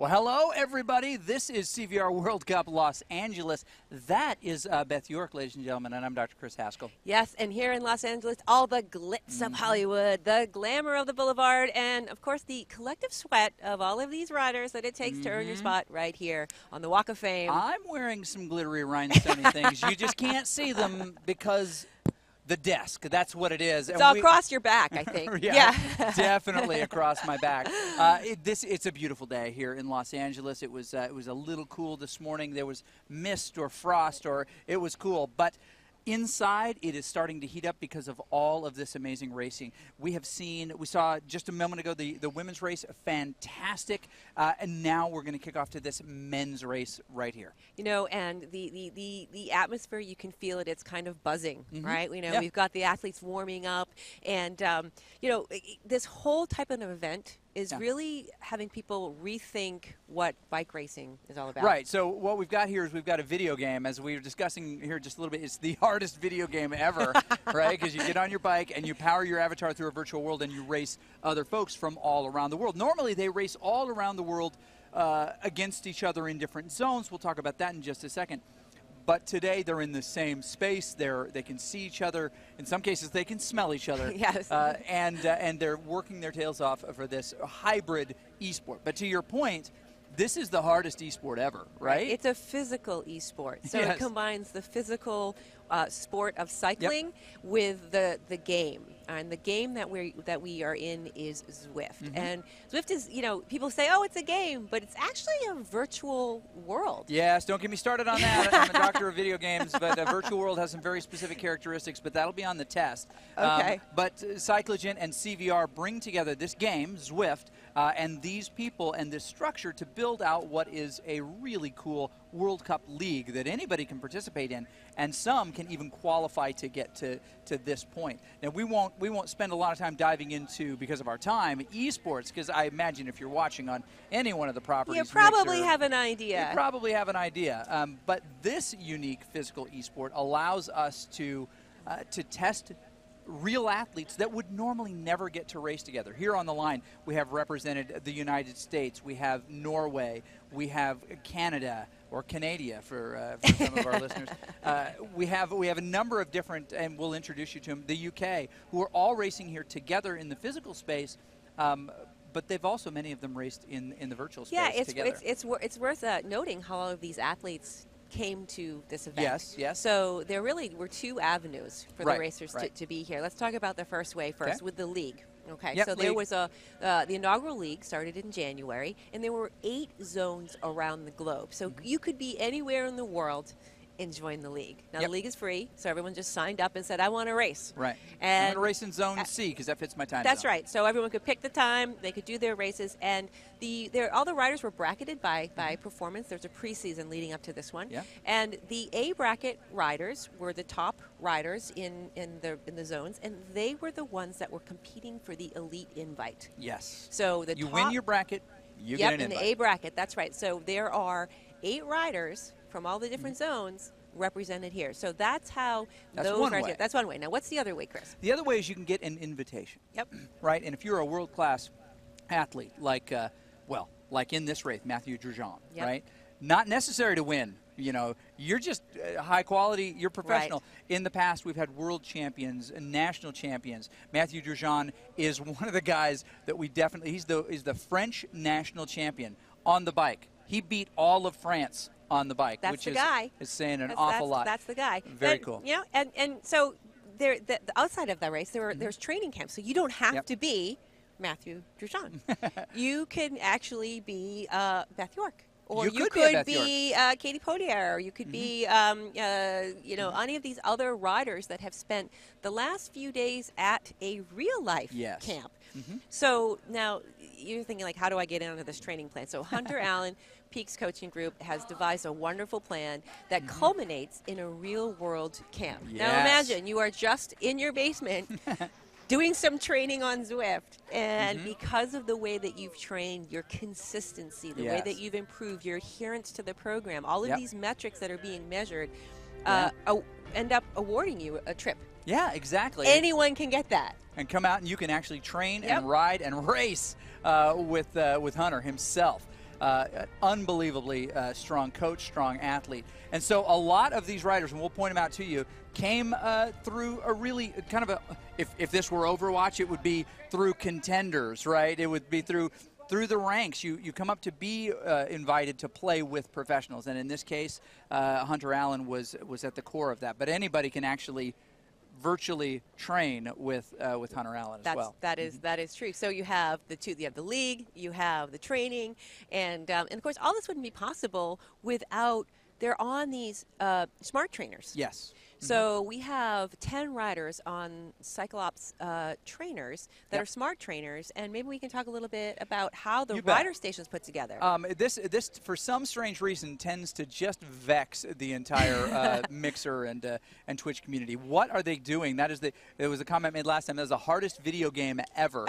Well, hello, everybody. This is CVR World Cup Los Angeles. That is Beth York, ladies and gentlemen, and I'm Dr. Chris Haskell. Yes, and here in Los Angeles, all the glitz of Hollywood, the glamour of the boulevard, and, of course, the collective sweat of all of these riders that it takes to earn your spot right here on the Walk of Fame. I'm wearing some glittery rhinestone things. You just can't see them because the desk, that's what it is. It's all across your back, I think. yeah, definitely across my back. It's a beautiful day here in Los Angeles. It was a little cool this morning. There was mist or frost, or it was cool. But inside, it is starting to heat up because of all of this amazing racing. We saw just a moment ago the women's race, fantastic, and now we're going to kick off to this men's race right here. You know, and the atmosphere, you can feel it. It's kind of buzzing, right? You know, we've got the athletes warming up, and you know, this whole type of an event is really having people rethink what bike racing is all about. Right. So what we've got here is we've got a video game. As we were discussing here just a little bit, it's the hardest video game ever, right? Because you get on your bike and you power your avatar through a virtual world and you race other folks from all around the world. Normally they race all around the world against each other in different zones. We'll talk about that in just a second. But today they're in the same space. They can see each other. In some cases, they can smell each other. Yes. And they're working their tails off for this hybrid esport. But to your point, this is the hardest esport ever, right? It's a physical esport. So it combines the physical sport of cycling with the game. And the game that we are in is Zwift. And Zwift is, you know, people say, oh, it's a game, but it's actually a virtual world. Yes, don't get me started on that. I'm a doctor of video games, but a virtual world has some very specific characteristics, but that'll be on the test. Okay. But Cyclogen and CVR bring together this game, Zwift, and these people and this structure to build out what is a really cool World Cup league that anybody can participate in, and some can even qualify to get to this point. Now, we won't spend a lot of time diving into, because of our time, esports, because I imagine if you're watching on any one of the properties, you probably have an idea. You probably have an idea. But this unique physical esport allows us to test real athletes that would normally never get to race together. Here on the line, we have represented the United States, we have Norway, we have Canada, or Canada for some of our listeners. We have a number of different, and we'll introduce you to them, the UK, who are all racing here together in the physical space, but they've also, many of them, raced in the virtual space together. It's worth noting how all of these athletes came to this event. Yes, yes. So there really were two avenues for the racers to be here. Let's talk about the first way first with the league. Okay, yep, so there was the inaugural league started in January, and there were 8 zones around the globe. So you could be anywhere in the world and join the league. Now, the league is free, so everyone just signed up and said, I want to race. Right. And I want to race in Zone C because that fits my time That's zone. right. So everyone could pick the time, they could do their races, and all the riders were bracketed by performance. There's a preseason leading up to this one. Yeah. And the A bracket riders were the top riders in the zones, and they were the ones that were competing for the elite invite. Yes. So you win your bracket, you get an invite. in the A bracket, that's right. So there are 8 riders from all the different zones represented here. So that's how those riders. That's one way. Now, what's the other way, Chris? The other way is you can get an invitation. Yep. Right? And if you're a world-class athlete, like in this race, Matthew Grosjean, right? Not necessary to win. You know, you're just high quality, you're professional. Right. In the past, we've had world champions and national champions. Matthew Grosjean is one of the guys that we definitely, he's the French national champion on the bike. He beat all of France on the bike, which is saying an awful lot. That's the guy. Very cool. Yeah, and so there, the outside of the race, there's training camps, so you don't have to be Matthew Grosjean. You can actually be Beth York. Or you could be Katie Podier, or you could be, you know, any of these other riders that have spent the last few days at a real-life camp. So now you're thinking, like, how do I get into this training plan? So Hunter Allen, Peaks Coaching Group, has devised a wonderful plan that culminates in a real-world camp. Now imagine you are just in your basement doing some training on Zwift, and because of the way that you've trained, your consistency, the way that you've improved, your adherence to the program, all of these metrics that are being measured end up awarding you a trip. Yeah, exactly. Anyone can get that. And come out and you can actually train and ride and race with Hunter himself. An unbelievably strong coach, strong athlete. And so a lot of these riders, and we'll point them out to you, came through a really kind of a, if this were Overwatch, it would be through contenders, right? It would be through the ranks. You come up to be invited to play with professionals. And in this case, Hunter Allen was at the core of that. But anybody can actually virtually train with Hunter Allen as well. That is true. So you have you have the league, you have the training, and of course all this wouldn't be possible without, they're on these smart trainers. Yes. So we have 10 riders on Cyclops trainers that are smart trainers, and maybe we can talk a little bit about how the rider station's put together. This for some strange reason tends to just vex the entire Mixer and Twitch community. What are they doing? There was a comment made last time. That was the hardest video game ever.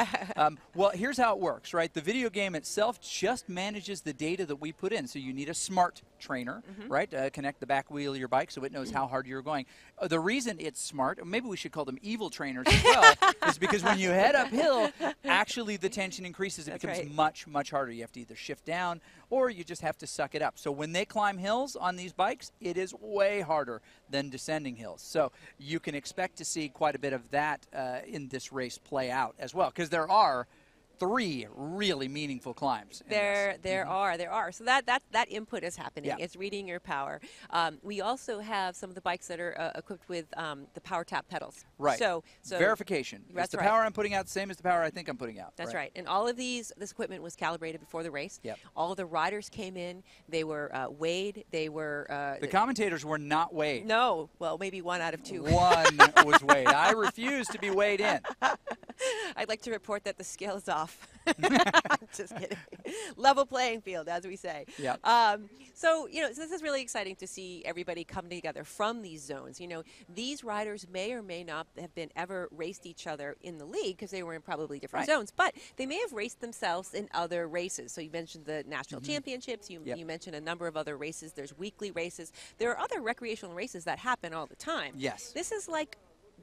Well, here's how it works, right? The video game itself just manages the data that we put in. So you need a smart trainer, right? Connect the back wheel of your bike so it knows how hard you're going. The reason it's smart, maybe we should call them evil trainers as well, is because when you head uphill, actually the tension increases. It becomes much, much harder. You have to either shift down or you just have to suck it up. So when they climb hills on these bikes, it is way harder than descending hills. So you can expect to see quite a bit of that in this race play out as well, because there are 3 really meaningful climbs. There are. So that input is happening. Yeah. It's reading your power. We also have some of the bikes that are equipped with the power tap pedals. Right. So verification. Is the power I'm putting out the same as the power I think I'm putting out? That's right. And all of this equipment was calibrated before the race. Yep. All of the riders came in. They were weighed. They were. The commentators were not weighed. No. Well, maybe 1 out of 2. 1 was weighed. I refuse to be weighed in. I'd like to report that the scale is off. Just kidding. Level playing field, as we say. Yep. So this is really exciting to see everybody come together from these zones. These riders may or may not have been ever raced each other in the league because they were in probably different zones, but they may have raced themselves in other races. So you mentioned the national championships. You mentioned a number of other races. There's weekly races. There are other recreational races that happen all the time. Yes. This is like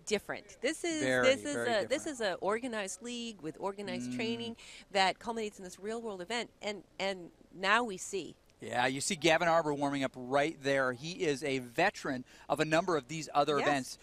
different. This is an organized league with organized training that culminates in this real world event, and now we see. Yeah, you see Gavin Arber warming up right there. He is a veteran of a number of these other events.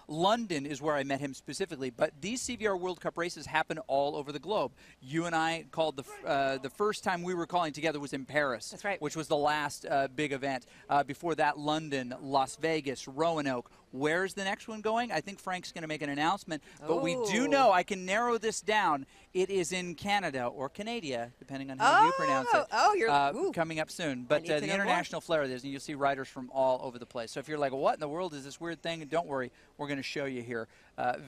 London is where I met him specifically, but these CVR World Cup races happen all over the globe. You and I called the first time we were calling together was in Paris. That's right. Which was the last big event. Before that, London, Las Vegas, Roanoke. Where's the next one going? I think Frank's going to make an announcement, but we do know, I can narrow this down, it is in Canada, or Canada, depending on how you pronounce it, coming up soon. But the international flair is, and you'll see riders from all over the place. So if you're like, what in the world is this weird thing? Don't worry, we're going to show you here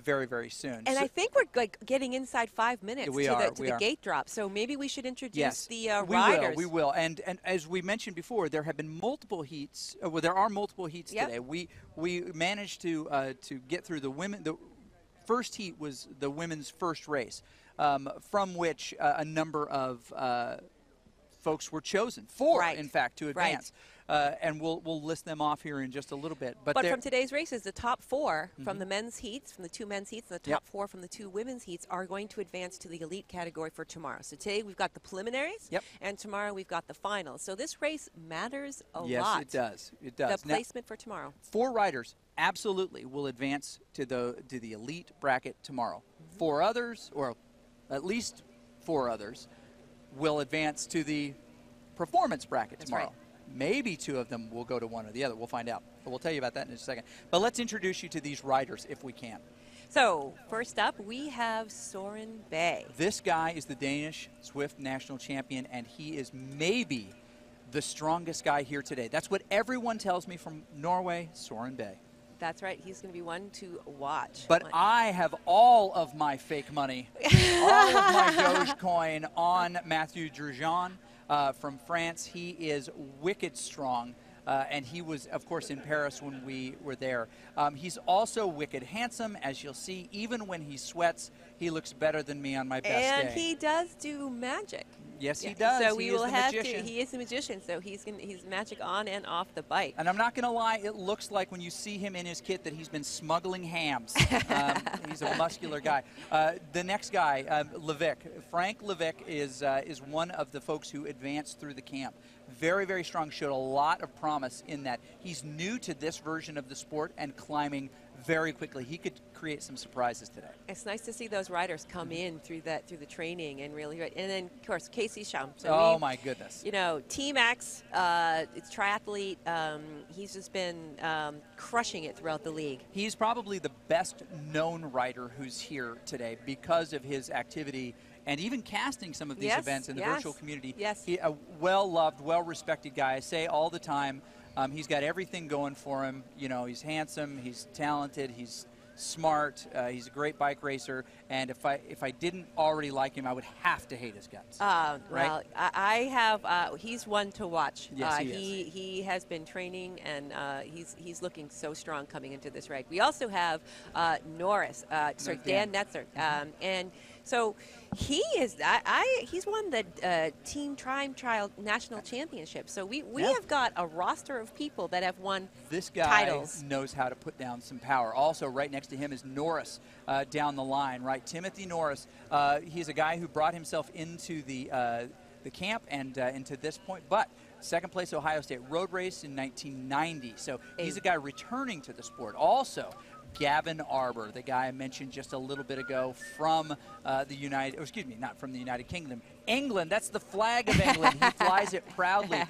very, very soon. And I think we're getting inside 5 minutes to the gate drop, so maybe we should introduce the riders. We will. And as we mentioned before, there have been multiple heats. Well, there are multiple heats today. We managed to get through the women. The first heat was the women's first race, from which a number of folks were chosen. 4, in fact, to advance. And we'll list them off here in just a little bit. But from today's races, the top 4 from the men's heats, from the 2 men's heats, and the top 4 from the 2 women's heats are going to advance to the elite category for tomorrow. So today we've got the preliminaries, and tomorrow we've got the finals. So this race matters a lot. Yes, it does. It does. The placement for tomorrow. 4 riders absolutely will advance to the elite bracket tomorrow. 4 others, or at least 4 others, will advance to the performance bracket tomorrow. Maybe 2 of them will go to one or the other. We'll find out. But we'll tell you about that in just a second. But let's introduce you to these riders if we can. So first up, we have Soren Bay. This guy is the Danish Swift national champion, and he is maybe the strongest guy here today. That's what everyone tells me from Norway, Soren Bay. That's right. He's going to be one to watch. But I have all of my fake money, all of my Dogecoin on Mathieu Drugeon from France. He is wicked strong. And he was, of course, in Paris when we were there. He's also wicked handsome, as you'll see. Even when he sweats, he looks better than me on my best day. And he does do magic. Yes, he does. So we will have magician. to. He is the magician, so he's magic on and off the bike. And I'm not going to lie, it looks like when you see him in his kit that he's been smuggling hams. He's a muscular guy. The next guy, LEVICK. Frank LEVICK is one of the folks who advanced through the camp. Very, very strong. Showed a lot of promise in that. He's new to this version of the sport and climbing very quickly. He could create some surprises today. It's nice to see those riders come in through the training and really, and then of course SCHUMM. So oh my goodness! You know, Team X, it's triathlete. He's just been crushing it throughout the league. He's probably the best known rider who's here today because of his activity and even casting some of these events in the virtual community. Yes. He, a well-loved, well-respected guy. I say all the time, he's got everything going for him. You know, he's handsome, he's talented, he's smart, he's a great bike racer, and if I didn't already like him, I would have to hate his guts. Right? Well, I have. He's one to watch. Yes, he has been training, and he's looking so strong coming into this race. We also have NORRIS, Dan NETZER, and so he is. He's won the Team Time Trial National Championship. So we have got a roster of people that have won this guy titles. Knows how to put down some power. Also, right next to him is NORRIS down the line. Right, Timothy NORRIS. He's a guy who brought himself into the camp and into this point, but second place Ohio State road race in 1990. So he's a guy returning to the sport. Also, GAVIN ARBER, the guy I mentioned just a little bit ago from not from the United Kingdom, England. That's the flag of England. He flies it proudly.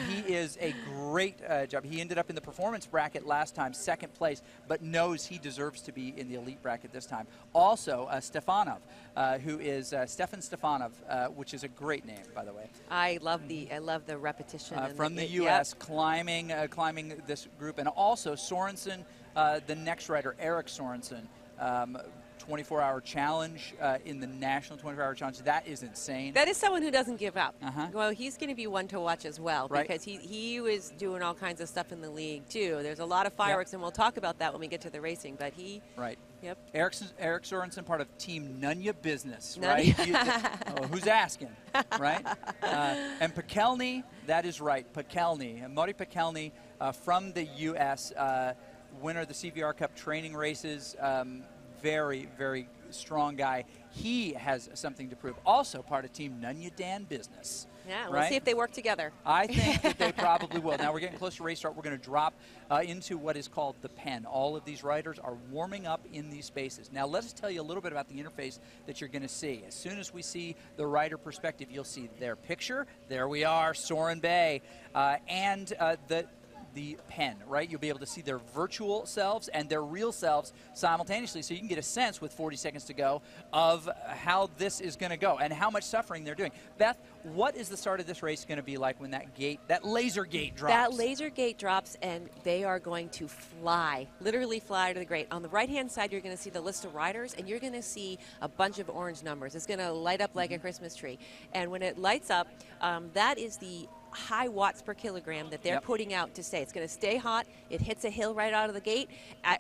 He is a great job. He ended up in the performance bracket last time, second place, but knows he deserves to be in the elite bracket this time. Also, Stefanov, who is Stefan Stefanov, which is a great name, by the way. I love the repetition. From the U.S., climbing this group, and also Sorenson. The next rider, Eric Sorenson, 24-hour challenge in the National 24-Hour Challenge. That is insane. That is someone who doesn't give up. Well, he's going to be one to watch as well, right? Because he was doing all kinds of stuff in the league, too. There's a lot of fireworks, and we'll talk about that when we get to the racing, but he... Right. Yep. Eric Sorenson, part of Team Nunya Business, right? Who's asking, right? And Pekelny, that is right, Pekelny. Mori Pekelny from the U.S., winner of the CVR Cup training races, very, very strong guy. He has something to prove. Also part of Team Nunya Dan Business. Yeah, we'll see if they work together. I think that they probably will. Now we're getting close to race start. We're going to drop into what is called the pen. All of these riders are warming up in these spaces. Now let us tell you a little bit about the interface that you're going to see. As soon as we see the rider perspective, you'll see their picture. There we are, SOREN Bay, and the pen, right? You'll be able to see their virtual selves and their real selves simultaneously, so you can get a sense with 40 seconds to go of how this is going to go and how much suffering they're doing. Beth, what is the start of this race going to be like when that laser gate drops? That laser gate drops, and they are going to fly, literally fly to the gate. On the right-hand side, you're going to see the list of riders, and you're going to see a bunch of orange numbers. It's going to light up like a Christmas tree. And when it lights up, that is the high watts per kilogram that they're putting out to stay. It's going to stay hot. It hits a hill right out of the gate,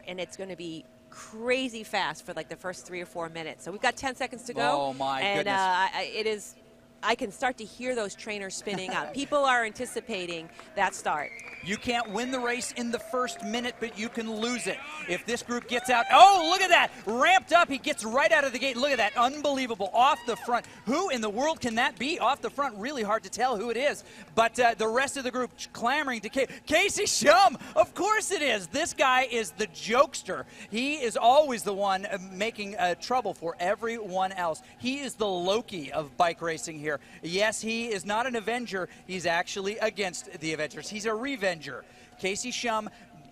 and it's going to be crazy fast for like the first 3 or 4 minutes. So we've got 10 seconds to go. Oh my goodness! And I can start to hear those trainers spinning out. People are anticipating that start. You can't win the race in the first minute, but you can lose it. If this group gets out, oh, look at that, ramped up, he gets right out of the gate. Look at that, unbelievable, off the front. Who in the world can that be? Off the front, really hard to tell who it is. But the rest of the group clamoring to Casey SCHUMM. Of course it is. This guy is the jokester. He is always the one making trouble for everyone else. He is the Loki of bike racing here. Yes, he is not an Avenger. He's actually against the Avengers. He's a revenger. Casey SCHUMM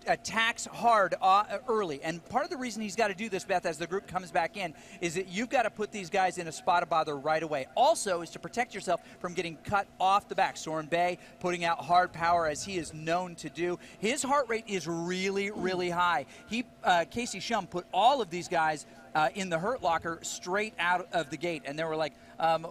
attacks hard early. And part of the reason he's got to do this, Beth, as the group comes back in, is that you've got to put these guys in a spot of bother right away. Also is to protect yourself from getting cut off the back. SOREN Bay putting out hard power as he is known to do. His heart rate is really, really high. Casey SCHUMM put all of these guys in the Hurt Locker straight out of the gate, and they were like,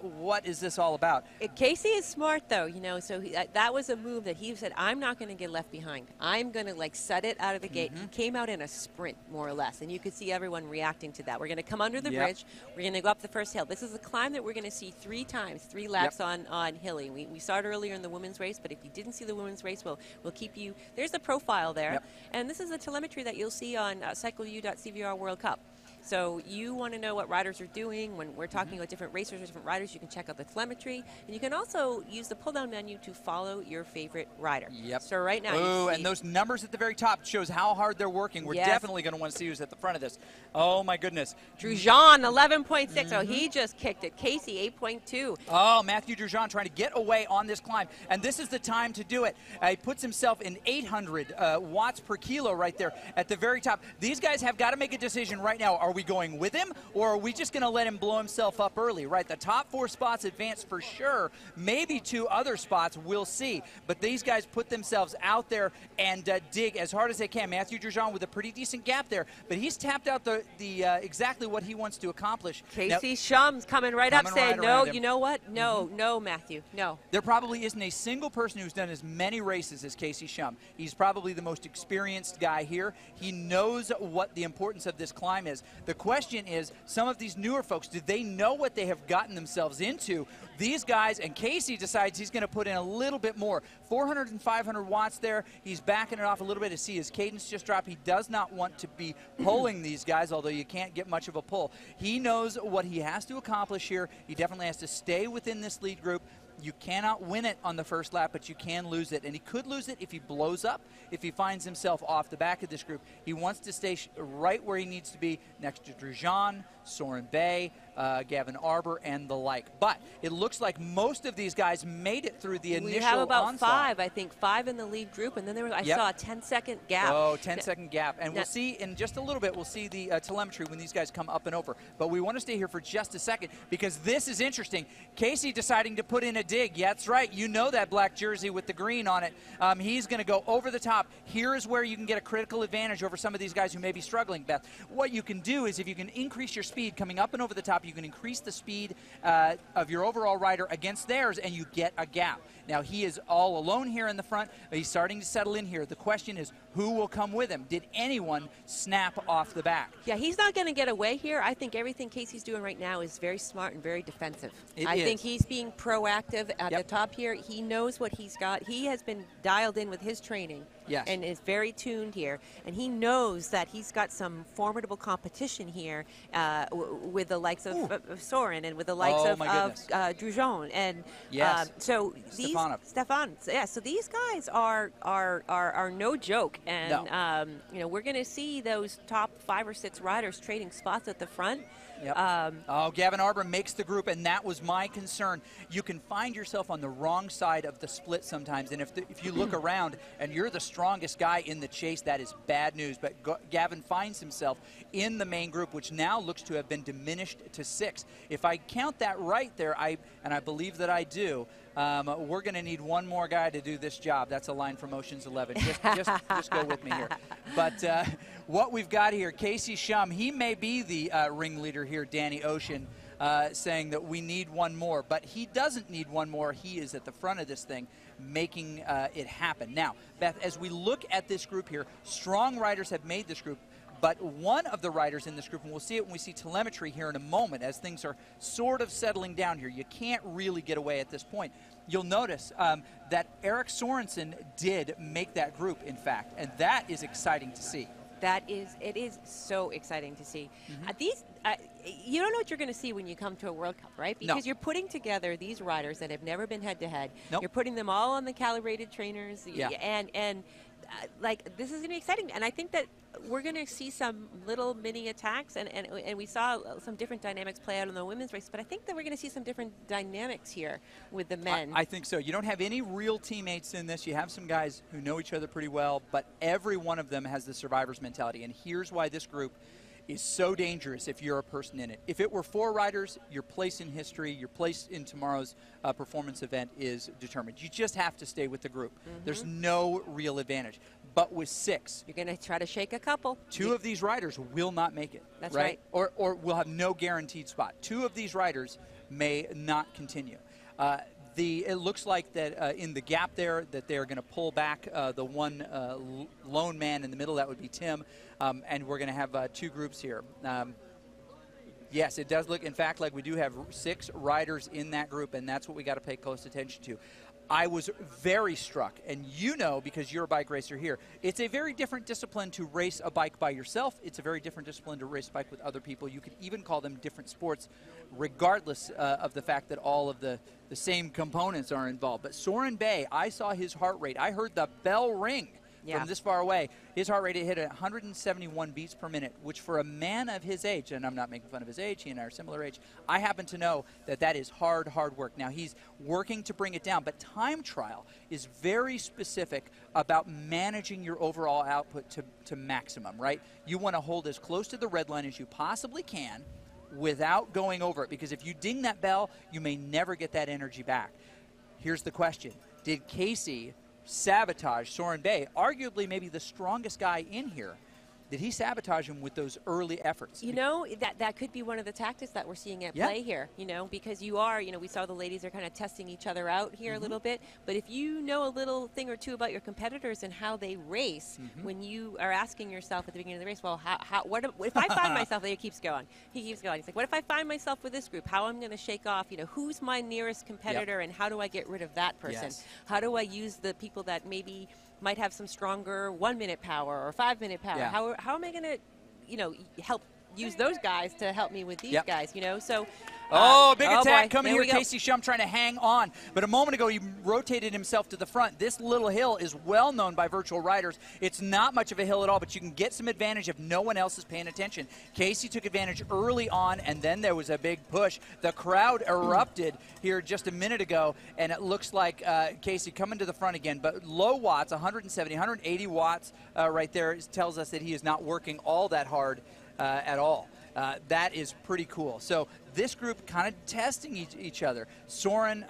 what is this all about? Casey is smart, though, you know, so that was a move that he said, I'm not going to get left behind. I'm going to, like, set it out of the gate. He came out in a sprint, more or less, and you could see everyone reacting to that. We're going to come under the bridge. We're going to go up the first hill. This is a climb that we're going to see 3 times, 3 laps on hilly. We saw it earlier in the women's race, but if you didn't see the women's race, we'll keep you. There's the profile there, and this is the telemetry that you'll see on cycleu.cvr World Cup. So you want to know what riders are doing. When we're talking about different racers or different riders, you can check out the telemetry. And you can also use the pull-down menu to follow your favorite rider. So right now Ooh, and those numbers at the very top shows how hard they're working. We're definitely going to want to see who's at the front of this. Oh, my goodness. Drujean, 11.6. Oh, he just kicked it. Casey, 8.2. Oh, Matthew Drujean trying to get away on this climb. And this is the time to do it. He puts himself in 800 watts per kilo right there at the very top. These guys have got to make a decision right now. Are we going with him, or are we just going to let him blow himself up early? Right, the top 4 spots advance for sure. Maybe 2 other spots, we'll see. But these guys put themselves out there and dig as hard as they can. Matthew Drujean with a pretty decent gap there, but he's tapped out the exactly what he wants to accomplish. Casey SCHUMM's coming right up saying, no, you know what? No, no, Matthew, no. There probably isn't a single person who's done as many races as Casey SCHUMM. He's probably the most experienced guy here. He knows what the importance of this climb is. The question is, some of these newer folks, do they know what they have gotten themselves into? These guys, and Casey decides he's going to put in a little bit more. 400 and 500 watts there. He's backing it off a little bit to see his cadence just drop. He does not want to be pulling these guys, although you can't get much of a pull. He knows what he has to accomplish here. He definitely has to stay within this lead group. You cannot win it on the first lap, but you can lose it. And he could lose it if he blows up, if he finds himself off the back of this group. He wants to stay right where he needs to be, next to Drujean, Soren Bay, Gavin ARBER, and the like. But it looks like most of these guys made it through the initial onslaught. We have about 5, I think, 5 in the lead group, and then there was, I saw a 10-second gap. Oh, 10-second gap. And we'll see in just a little bit, we'll see the telemetry when these guys come up and over. But we want to stay here for just a second because this is interesting. Casey deciding to put in a dig. Yeah, that's right. You know that black jersey with the green on it. He's going to go over the top. Here is where you can get a critical advantage over some of these guys who may be struggling, Beth. What you can do is if you can increase your speed coming up and over the top, you can increase the speed of your overall rider against theirs, and you get a gap. Now, he is all alone here in the front. He's starting to settle in here. The question is, who will come with him? Did anyone snap off the back? Yeah, he's not going to get away here. I think everything Casey's doing right now is very smart and very defensive. I think he's being proactive at the top here. He knows what he's got. He has been dialed in with his training and is very tuned here. And he knows that he's got some formidable competition here with the likes of Soren and with the likes of Drujean. And so these Stefan. Yeah, so these guys are no joke. And you know, we're going to see those top 5 or 6 riders trading spots at the front. Gavin ARBER makes the group, and that was my concern. You can find yourself on the wrong side of the split sometimes, and if you look around and you're the strongest guy in the chase, that is bad news. But Gavin finds himself in the main group, which now looks to have been diminished to 6. If I count that right there, and I believe that I do, we're going to need one more guy to do this job. That's a line from Ocean's 11. Just go with me here. But what we've got here, Casey SCHUMM, he may be the ringleader here, Danny Ocean, saying that we need one more. But he doesn't need one more. He is at the front of this thing making it happen. Now, Beth, as we look at this group here, strong riders have made this group. But one of the riders in this group, and we'll see it when we see telemetry here in a moment, as things are sort of settling down here. You can't really get away at this point. You'll notice that Erik Sorensen did make that group, in fact, and that is exciting to see. It is so exciting to see. You don't know what you're going to see when you come to a World Cup, right? Because you're putting together these riders that have never been head-to-head. You're putting them all on the calibrated trainers, and like, this is going to be exciting. And I think that we're going to see some little mini attacks, and we saw some different dynamics play out in the women's race, but I think that we're going to see some different dynamics here with the men. I think so. You don't have any real teammates in this. You have some guys who know each other pretty well, but every one of them has the survivor's mentality, and here's why this group is so dangerous if you're a person in it. If it were 4 riders, your place in history, your place in tomorrow's performance event is determined. You just have to stay with the group. There's no real advantage. but with 6. You're going to try to shake a couple. 2 of these riders will not make it. That's right. Or will have no guaranteed spot. 2 of these riders may not continue. It looks like that in the gap there that they're going to pull back the one lone man in the middle. That would be Tim. And we're going to have 2 groups here. Yes, it does look, in fact, like we do have 6 riders in that group, and that's what we got to pay close attention to. I was very struck, and you know, because you're a bike racer here, it's a very different discipline to race a bike by yourself. It's a very different discipline to race a bike with other people. You could even call them different sports, regardless of the fact that all of the same components are involved. But Soren Bay, I saw his heart rate. I heard the bell ring. From this far away. His heart rate hit 171 beats per minute, which for a man of his age, and I'm not making fun of his age, he and I are similar age, I happen to know that that is hard work. Now, he's working to bring it down, but time trial is very specific about managing your overall output to maximum, right? You want to hold as close to the red line as you possibly can without going over it, because if you ding that bell, you may never get that energy back. Here's the question. Did Casey sabotage Soren Bay, arguably maybe the strongest guy in here? Did he sabotage him with those early efforts? You know, that could be one of the tactics that we're seeing at play here, you know, because you are, you know, we saw the ladies are kind of testing each other out here a little bit, but if you know a little thing or two about your competitors and how they race, when you are asking yourself at the beginning of the race, well, what if I find myself, he keeps going, he's like, what if I find myself with this group, how I'm going to shake off, you know, who's my nearest competitor and how do I get rid of that person? How do I use the people that maybe might have some stronger 1-minute power or 5-minute power? How am I going to, you know, help use those guys to help me with these guys, you know? So, big attack coming here. Casey SCHUMM trying to hang on. But a moment ago, he rotated himself to the front. This little hill is well known by virtual riders. It's not much of a hill at all, but you can get some advantage if no one else is paying attention. Casey took advantage early on, and then there was a big push. The crowd erupted here just a minute ago, and it looks like Casey coming to the front again. But low watts, 170, 180 watts right there, tells us that he is not working all that hard at all. That is pretty cool. So this group kind of testing each other. Soren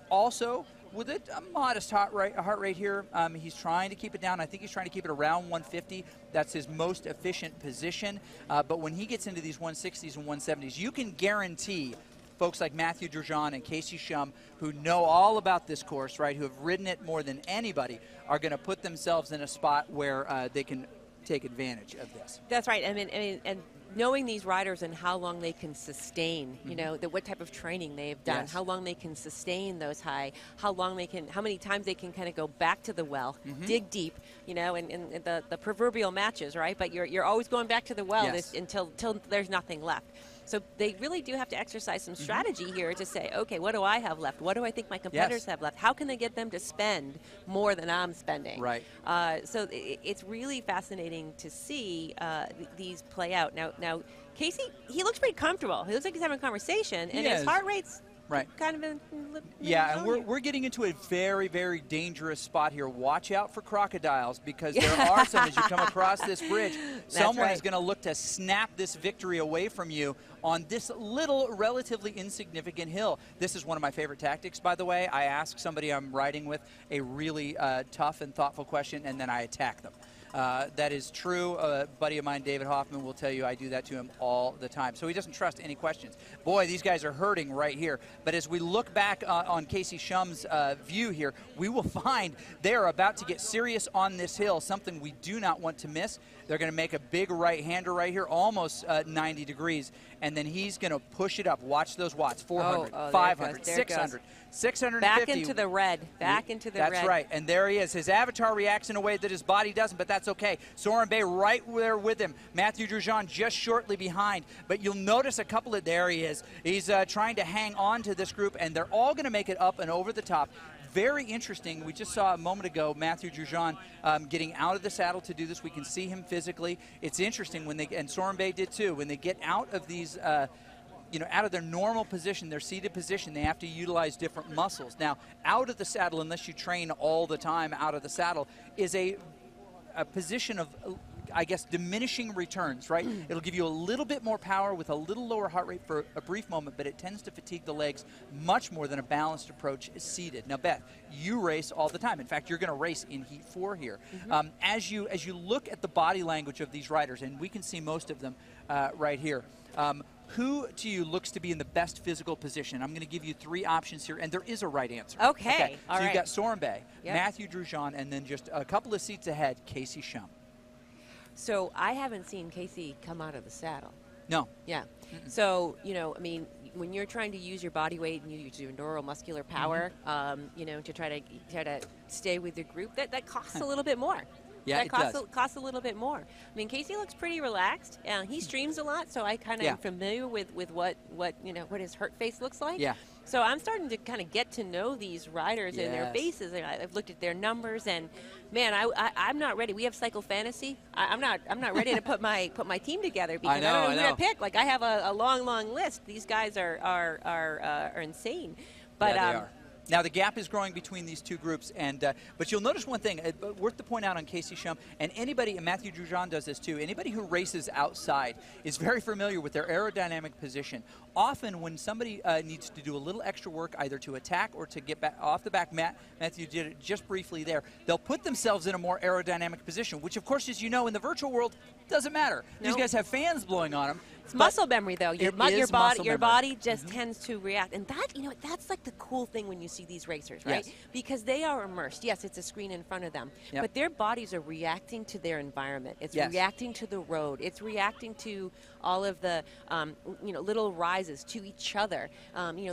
also with a modest heart rate here. He's trying to keep it down. I think he's trying to keep it around 150. That's his most efficient position. But when he gets into these 160s and 170s, you can guarantee folks like Matthew Drugeon and Casey SCHUMM, who know all about this course, right, who have ridden it more than anybody, are going to put themselves in a spot where they can take advantage of this. That's right. I mean, and knowing these riders and how long they can sustain, you know, what type of training they've done, how long they can sustain those high, how many times they can kind of go back to the well, dig deep, you know, and the proverbial matches, right? But you're always going back to the well until there's nothing left. So they really do have to exercise some strategy here to say, okay, what do I have left? What do I think my competitors have left? How can they get them to spend more than I'm spending? Right. So it's really fascinating to see these play out. Now, Casey, he looks pretty comfortable. He looks like he's having a conversation, and his heart rate's kind of in and we're getting into a very, very dangerous spot here. Watch out for crocodiles, because there are some as you come across this bridge. Someone is going to look to snap this victory away from you on this little, relatively insignificant hill. This is one of my favorite tactics, by the way. I ask somebody I'm riding with a really tough and thoughtful question, and then I attack them. That is true. A buddy of mine, David Hoffman, will tell you I do that to him all the time. So he doesn't trust any questions. Boy, these guys are hurting right here. But as we look back on Casey SCHUMM's view here, we will find they are about to get serious on this hill, something we do not want to miss. They're going to make a big right-hander right here, almost 90 degrees, and then he's going to push it up. Watch those watts, 400, 500, 600, 650. Back into the red, into the red. That's right, and there he is. His avatar reacts in a way that his body doesn't, but that's okay. Soren Bay right there with him. Matthew Drugeon just shortly behind, but you'll notice a couple of, there he is. He's trying to hang on to this group, and they're all going to make it up and over the top. Very interesting. We just saw a moment ago Matthew Drugeon getting out of the saddle to do this. We can see him physically. It's interesting when they, and Soren Bay did too, when they get out of these you know, out of their normal position, their seated position, they have to utilize different muscles. Now, out of the saddle, unless you train all the time out of the saddle, is a position of I guess, diminishing returns, right? It'll give you a little bit more power with a little lower heart rate for a brief moment, but it tends to fatigue the legs much more than a balanced approach is seated. Now, Beth, you race all the time. In fact, you're going to race in Heat 4 here. As you look at the body language of these riders, and we can see most of them right here, who to you looks to be in the best physical position? I'm going to give you 3 options here, and there is a right answer. Okay. So you've got Soren Bay, Matthew Drugeon, and then just a couple of seats ahead, Casey SCHUMM. So I haven't seen Casey come out of the saddle. No. Yeah. So, you know, I mean, when you're trying to use your body weight and you use your neuromuscular power, you know, to try to stay with your group, that costs a little bit more. Yeah, that costs a little bit more. I mean, Casey looks pretty relaxed. He streams a lot, so I kind of am familiar with what you know what his hurt face looks like. Yeah. So I'm starting to kind of get to know these riders and their faces, and I've looked at their numbers, and man, I'm not ready. We have Cycle Fantasy. I'm not ready to put my team together because I don't know who to pick. Like I have a long list. These guys are insane. But yeah, they are. Now, the gap is growing between these two groups, and but you'll notice one thing, worth to point out on Casey SCHUMM, and anybody, and Matthew Drugeon does this too, anybody who races outside is very familiar with their aerodynamic position. Often when somebody needs to do a little extra work, either to attack or to get back off the back, Matthew did it just briefly there, they'll put themselves in a more aerodynamic position, which of course, as you know, in the virtual world, doesn't matter. These guys have fans blowing on them. It's muscle memory, though. Your body just tends to react, and that that's like the cool thing when you see these racers, right? Yes. Because they are immersed. Yes, it's a screen in front of them, but their bodies are reacting to their environment. It's reacting to the road. It's reacting to all of the little rises to each other.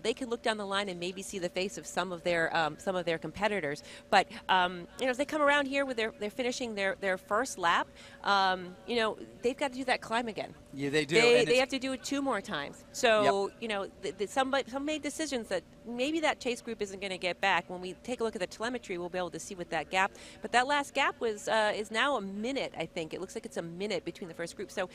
They can look down the line and maybe see the face of some of their competitors, but as they come around here with they're finishing their first lap, they've got to do that climb again. Yeah, they do. They have to do it 2 more times. So, some made decisions that maybe that chase group isn't going to get back. When we take a look at the telemetry, we'll be able to see what that gap. But that last gap is now a minute, I think. It looks like it's a minute between the first group. So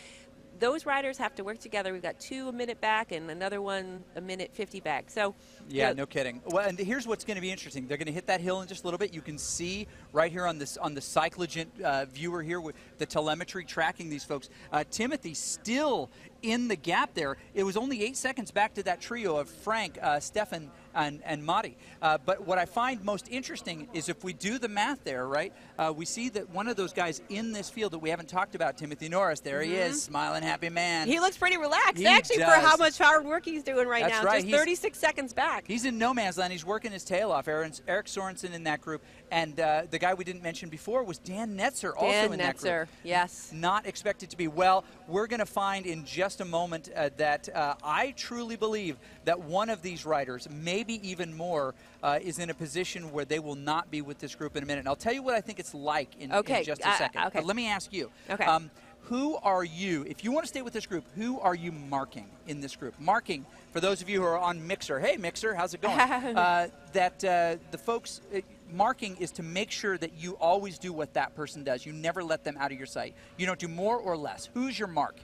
those riders have to work together. We've got 2 a minute back and another one a minute 50 back. So yeah, no kidding. Well, and here's what's going to be interesting. They're going to hit that hill in just a little bit. You can see right here on the Cyclogent viewer here with the telemetry tracking these folks. Timothy still in the gap there. It was only 8 seconds back to that trio of Frank, Stefan, and Matti. But what I find most interesting is if we do the math there, right, we see that one of those guys in this field that we haven't talked about, Timothy Norris, there he is, smiling happy man. He looks pretty relaxed, actually, for how much hard work he's doing right now. Right. Just 36 seconds back. He's in no man's land. He's working his tail off. Eric Sorensen in that group. And the guy we didn't mention before was Dan NETZER, also in that group. Yes. Not expected to be. Well, we're going to find in just a moment that I truly believe that one of these riders, maybe even more, is in a position where they will not be with this group in a minute. And I'll tell you what I think it's like in just a second. But let me ask you. Okay. Who are you, if you want to stay with this group, who are you marking in this group? Marking, for those of you who are on Mixer, hey Mixer, how's it going? The folks, marking is to make sure that you always do what that person does. You never let them out of your sight. You don't do more or less. Who's your mark?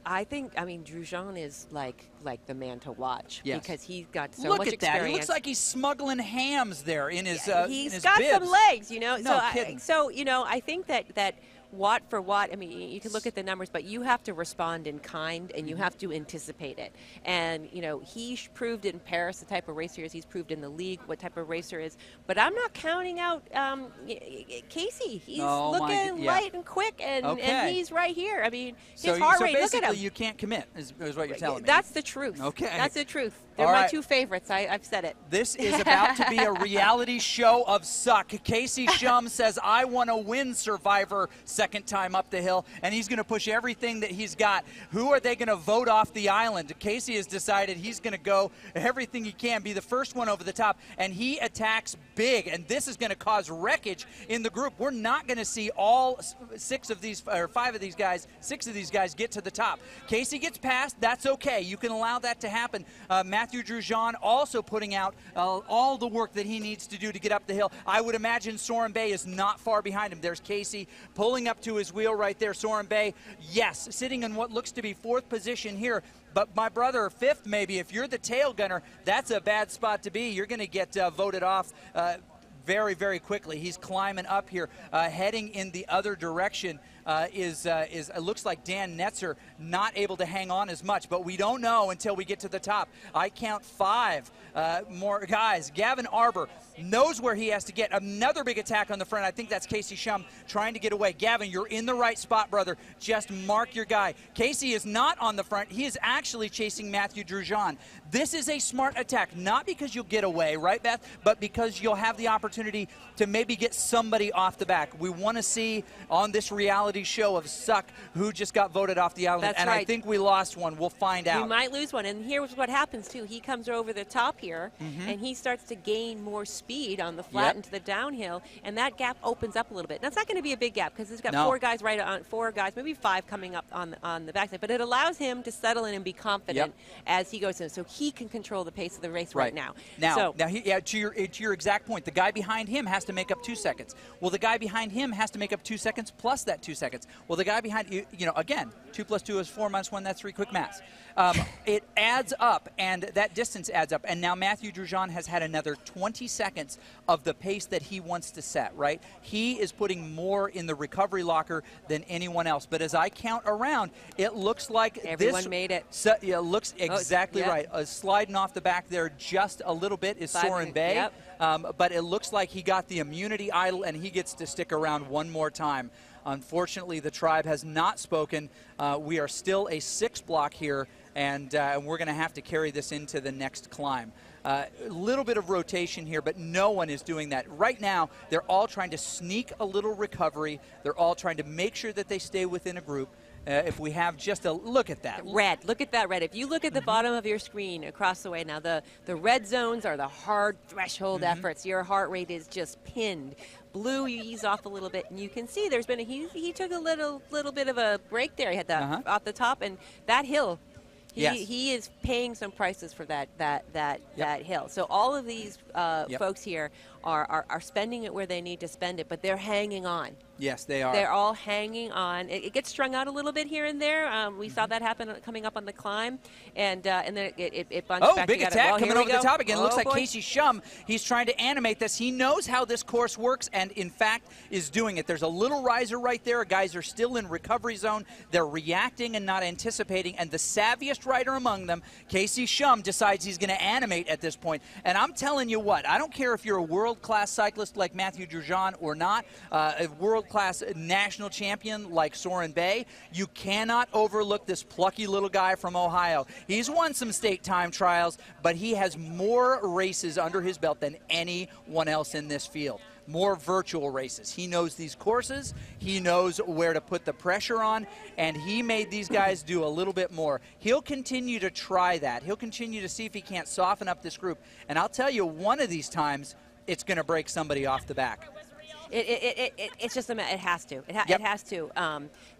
I think, Drugeon is like the man to watch because he's got so much experience. Look at that. He looks like he's smuggling hams there in his He's in his got bibs. some legs, No kidding. I think that watt for watt, you can look at the numbers, but you have to respond in kind and you have to anticipate it. And, he proved in Paris the type of racer is. He's proved in the league what type of racer is. But I'm not counting out Casey. He's looking light and quick, and he's right here. His heart rate, look at him. So basically you can't commit is what you're telling me. That's the truth. Okay. That's the truth. They're my 2 favorites. I've said it. This is about to be a reality show of suck. Casey SCHUMM says, I want to win Survivor second time up the hill, and he's going to push everything that he's got. Who are they going to vote off the island? Casey has decided he's going to go everything he can, be the first one over the top, and he attacks big, and this is going to cause wreckage in the group. We're not going to see all 6 of these guys get to the top. Casey gets past. That's okay. You can allow that to happen. Matthew Drugeon also putting out all the work that he needs to do to get up the hill. I would imagine Soren Bay is not far behind him. There's Casey pulling up to his wheel right there. Soren Bay, yes, sitting in what looks to be 4th position here. But my brother, 5th maybe. If you're the tail gunner, that's a bad spot to be. You're going to get voted off very, very quickly. He's climbing up here, heading in the other direction. it looks like Dan Netzer not able to hang on as much, but we don't know until we get to the top. I count 5 more guys. Gavin Arber knows where he has to get. Another big attack on the front. I think that's Casey SCHUMM trying to get away. Gavin, you're in the right spot, brother. Just mark your guy. Casey is not on the front. He is actually chasing Matthew Drugeon. This is a smart attack, not because you'll get away, right, Beth, but because you'll have the opportunity to maybe get somebody off the back. We want to see on this reality show of Suck who just got voted off the island. That's and right. I think we lost one. We'll find out. We might lose one. And here's what happens, too. He comes over the top here, and he starts to gain more speed on the flat into the downhill, and that gap opens up a little bit. Now, it's not going to be a big gap because he's got 4 guys right on, 4 guys, maybe 5 coming up on the backside, but it allows him to settle in and be confident as he goes in, so he can control the pace of the race right now. Now, to your exact point, the guy behind him has to make up 2 seconds. Well, the guy behind him has to make up 2 seconds plus that 2 seconds. Well, the guy behind you know, again, 2 + 2 is 4 minus 1. That's 3. Quick math. It adds up, and that distance adds up. And now Matthew Drugeon has had another 20 seconds of the pace that he wants to set, right? He is putting more in the recovery locker than anyone else. But as I count around, it looks like everyone made it. So, yeah, looks exactly right. Sliding off the back there just a little bit is Soren Bay. But it looks like he got the immunity idle, and he gets to stick around one more time. Unfortunately, the tribe has not spoken. We are still a 6 block here, and we're going to have to carry this into the next climb. A little bit of rotation here, but no one is doing that. Right now, they're all trying to sneak a little recovery. They're all trying to make sure that they stay within a group. If we have just a look at that. Red. Look at that red. If you look at the bottom of your screen across the way now, the red zones are the hard threshold efforts. Your heart rate is just pinned. Blue, you ease off a little bit, and you can see there's been he took a little bit of a break there. He had that off the top, and that hill. He is paying some prices for that hill. So all of these folks here are spending it where they need to spend it, but they're hanging on. Yes, they are. They're all hanging on. It gets strung out a little bit here and there. We saw that happen coming up on the climb, and then it bunched back big together. attack coming over the top again. Looks like boy. Casey SCHUMM. He's trying to animate this. He knows how this course works, and in fact is doing it. There's a little riser right there. Guys are still in recovery zone. They're reacting and not anticipating, and the savviest rider among them, Casey SCHUMM, decides he's going to animate at this point. And I'm telling you what, I don't care if you're a world-class cyclist like Matthew Drugeon or not, a world-class national champion like Soren Bay, you cannot overlook this plucky little guy from Ohio. He's won some state time trials, but he has more races under his belt than anyone else in this field. More virtual races. He knows these courses. He knows where to put the pressure on, and he made these guys do a little bit more. He'll continue to try that. He'll continue to see if he can't soften up this group. And I'll tell you, one of these times, it's going to break somebody off the back. It's just it has to. It has to.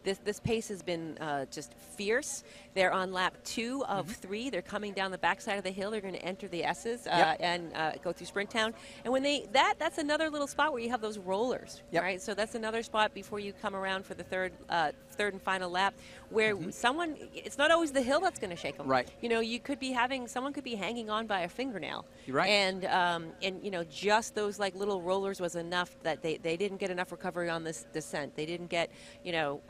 This pace has been just fierce. They're on lap 2 of 3. They're coming down the backside of the hill. They're going to enter the S's and go through Sprint Town. And when that's another little spot where you have those rollers, right? So that's another spot before you come around for the third and final lap, where someone. It's not always the hill that's going to shake them. Right. You know, you could be someone could be hanging on by a fingernail. You're right. And you know, just those like little rollers was enough that they didn't get enough recovery on this descent. They didn't get, you know,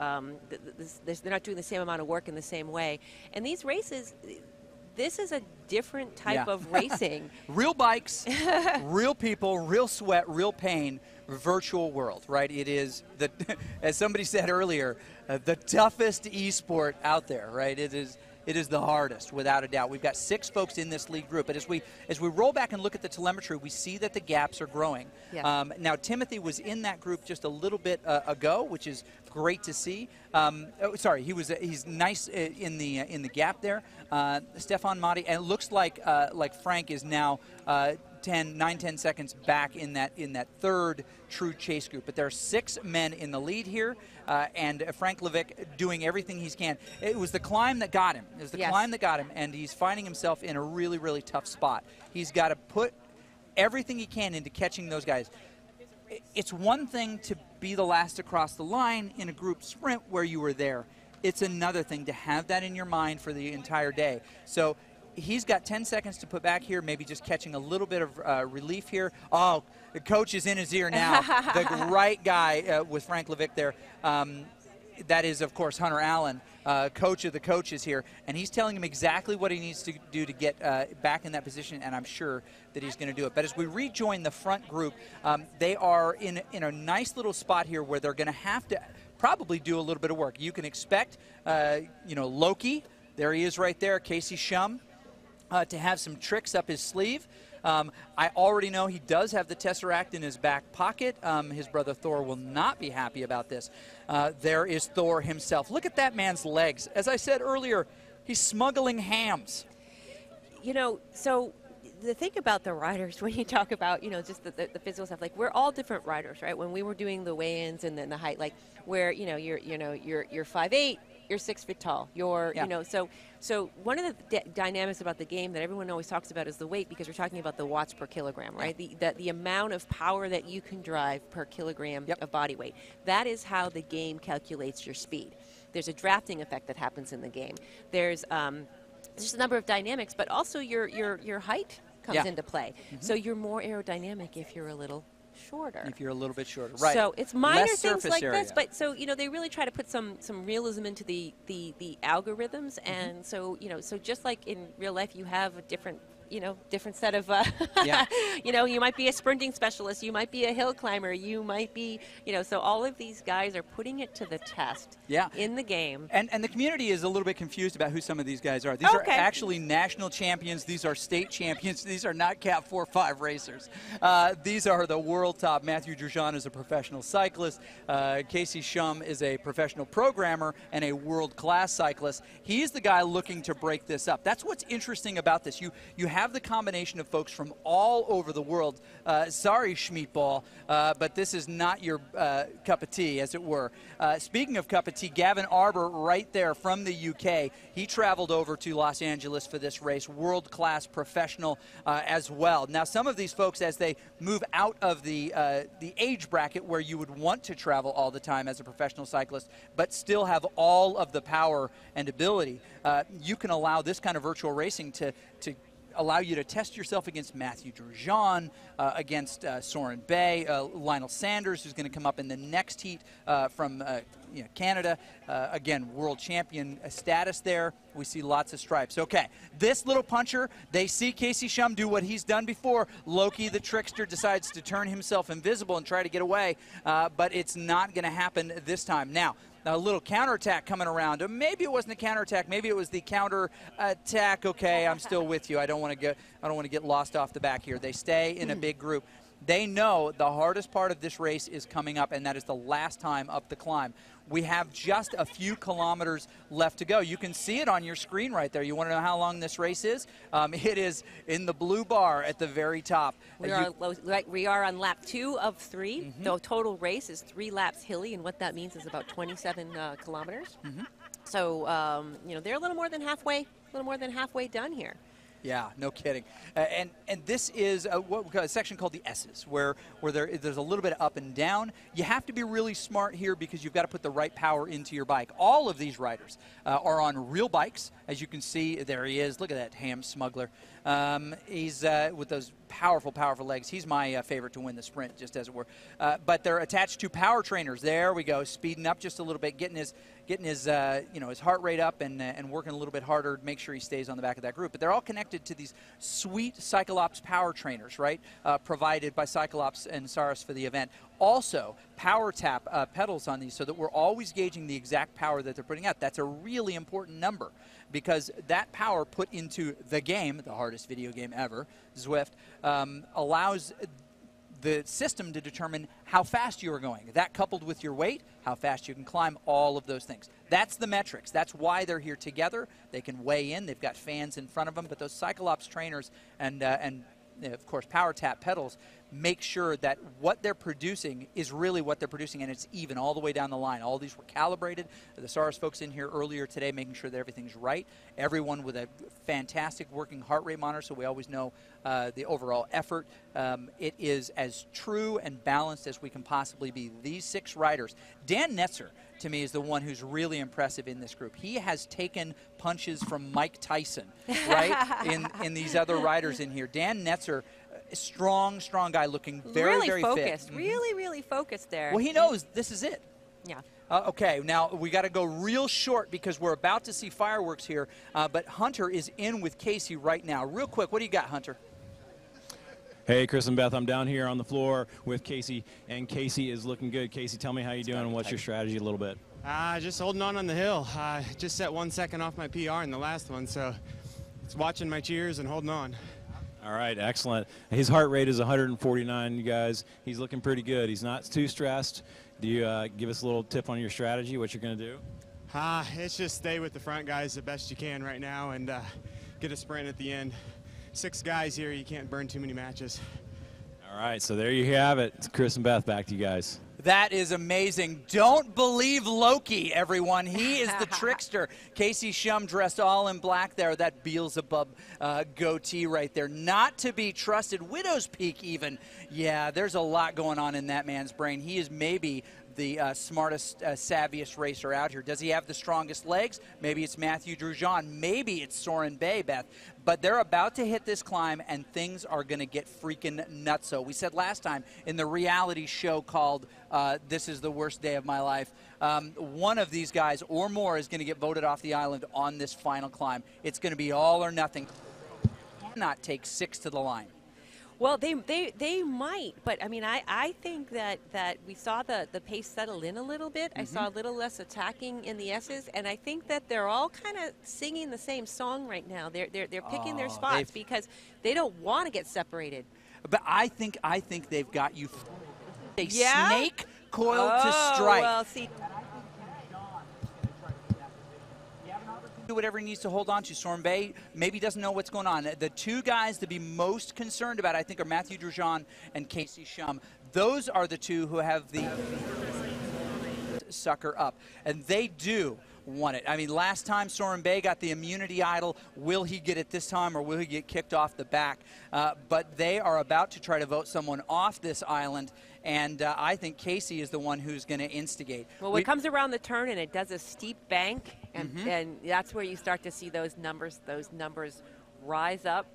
they're not doing the same amount of work in the same way. And these races, this is a different type of racing. Real bikes, real people, real sweat, real pain, virtual world, right? It is, as somebody said earlier, the toughest e-sport out there, right? It is the hardest, without a doubt. We've got 6 folks in this lead group, but as we roll back and look at the telemetry, we see that the gaps are growing. Yeah. Now, Timothy was in that group just a little bit ago, which is great to see. He's nice in the gap there. Stefan Motti, and it looks like Frank is now 9-10 seconds back in that third true chase group. But there are 6 men in the lead here, and Frank LEVICK doing everything he can. It was the climb that got him. It was the climb that got him, and he's finding himself in a really, really tough spot. He's got to put everything he can into catching those guys. It's one thing to be the last across the line in a group sprint where you were there. It's another thing to have that in your mind for the entire day. So he's got 10 seconds to put back here, maybe just catching a little bit of relief here. Oh, the coach is in his ear now. The right guy with Frank LEVICK there. that is, of course, Hunter Allen, coach of the coaches here, and he's telling him exactly what he needs to do to get back in that position, and I'm sure that he's going to do it. But as we rejoin the front group, they are in a nice little spot here where they're going to have to probably do a little bit of work. You can expect, Loki, there he is right there, Casey SCHUMM, to have some tricks up his sleeve. I already know he does have the Tesseract in his back pocket. His brother Thor will not be happy about this. There is Thor himself. Look at that man's legs. As I said earlier, he's smuggling hams. So the thing about the riders, when you talk about, just the physical stuff, like we're all different riders, right? When we were doing the weigh-ins and then the height, like where, you're 5'8", you're 6 feet tall. So one of the dynamics about the game that everyone always talks about is the weight, because we're talking about the watts per kilogram, right? The amount of power that you can drive per kilogram of body weight. That is how the game calculates your speed. There's a drafting effect that happens in the game. There's just a number of dynamics, but also your height comes into play. So you're more aerodynamic if you're a little shorter. If you're a little bit shorter, right. So it's minor Less things like area. this, but so, they really try to put some realism into the algorithms, and so, so just like in real life, you have a different set of, you might be a sprinting specialist, you might be a hill climber, you might be, so all of these guys are putting it to the test in the game. And the community is a little bit confused about who some of these guys are. These are actually national champions. These are state champions. These are not Cat 4-5 racers. These are the world top. Matthew Drugeon is a professional cyclist. Casey SCHUMM is a professional programmer and a world-class cyclist. He's the guy looking to break this up. That's what's interesting about this. You have the combination of folks from all over the world. Sorry, Schmeatball, but this is not your cup of tea, as it were. Speaking of cup of tea, Gavin ARBER right there from the UK. He traveled over to Los Angeles for this race, world-class professional as well. Now, some of these folks, as they move out of the age bracket where you would want to travel all the time as a professional cyclist, but still have all of the power and ability, you can allow this kind of virtual racing to allow you to test yourself against Matthew Drugeon, against Soren Bay, Lionel Sanders, who's going to come up in the next heat from Canada. Again, world champion status there. We see lots of stripes. Okay, this little puncher, they see Casey SCHUMM do what he's done before. Loki, the trickster, decides to turn himself invisible and try to get away, but it's not going to happen this time. Now, a little counterattack coming around. Maybe it wasn't a counterattack. Maybe it was the counterattack. Okay, I'm still with you. I don't want to get lost off the back here. They stay in a big group. They know the hardest part of this race is coming up, and that is the last time up the climb. We have just a few kilometers left to go. You can see it on your screen right there. You want to know how long this race is? It is in the blue bar at the very top. We are on lap 2 of 3. The total race is 3 laps hilly, and what that means is about 27 kilometers. So, they're a little more than halfway done here. Yeah, no kidding. And this is a section called the S's, where there's a little bit of up and down. You have to be really smart here because you've got to put the right power into your bike. All of these riders are on real bikes. As you can see, there he is. Look at that ham smuggler. He's with those powerful legs. He's my favorite to win the sprint, just as it were. But they're attached to power trainers. There we go, speeding up just a little bit, getting his his heart rate up and working a little bit harder to make sure he stays on the back of that group. But they're all connected to these sweet Cyclops power trainers, right? Provided by Cyclops and Saris for the event. Also, power tap pedals on these so that we're always gauging the exact power that they're putting out. That's a really important number because that power put into the game, the hardest video game ever, Zwift, allows the system to determine how fast you are going. That coupled with your weight, how fast you can climb, all of those things. That's the metrics. That's why they're here together. They can weigh in. They've got fans in front of them. But those Cyclops trainers and of course, power tap pedals make sure that what they're producing is really what they're producing, and it's even all the way down the line. All these were calibrated. The Saris folks in here earlier today making sure that everything's right. Everyone with a fantastic working heart rate monitor, so we always know the overall effort. It is as true and balanced as we can possibly be. These 6 riders. Dan NETZER, to me, is the one who's really impressive in this group. He has taken punches from Mike Tyson, right, in these other riders in here. Dan NETZER, strong guy, looking very, very focused. fit. Really focused there. Well, he knows this is it. Yeah. Okay, now we got to go real short because we're about to see fireworks here, but Hunter is in with Casey right now. Real quick, what do you got, Hunter? Hey, Chris and Beth, I'm down here on the floor with Casey, and Casey is looking good. Casey, tell me how you doing and what's your strategy a little bit? Just holding on the hill. Just set 1 second off my PR in the last one, so it's watching my cheers and holding on. All right, excellent. His heart rate is 149, you guys. He's looking pretty good. He's not too stressed. Do you give us a little tip on your strategy, what you're going to do? It's just stay with the front guys the best you can right now and get a sprint at the end. 6 guys here, you can't burn too many matches. All right, so there you have it. It's Chris and Beth, back to you guys. That is amazing. Don't believe Loki, everyone. He is the trickster. Casey SCHUMM dressed all in black there. That Beelzebub goatee right there. Not to be trusted. Widow's Peak even. Yeah, there's a lot going on in that man's brain. He is maybe the smartest, savviest racer out here. Does he have the strongest legs? Maybe it's Matthew Drugeon. Maybe it's Soren Bay, Beth. But they're about to hit this climb, and things are going to get freaking nutso. We said last time in the reality show called This Is the Worst Day of My Life, one of these guys or more is going to get voted off the island on this final climb. It's going to be all or nothing. Cannot take 6 to the line. Well, they might, but I mean, I think that we saw the pace settle in a little bit. I saw a little less attacking in the S's, and I think that they're all kind of singing the same song right now. They're picking their spots because they don't want to get separated. But I think they've got you a snake coil to strike. Well, see. Do whatever he needs to hold on to. Soren Bay maybe doesn't know what's going on. The 2 guys to be most concerned about, I think, are Matthew Drugeon and Casey SCHUMM. Those are the 2 who have the sucker up, and they do want it. I mean, last time Soren Bay got the immunity idol. Will he get it this time, or will he get kicked off the back? But they are about to try to vote someone off this island, and I think Casey is the one who's going to instigate. Well, when it comes around the turn and it does a steep bank, and that's where you start to see those numbers rise up.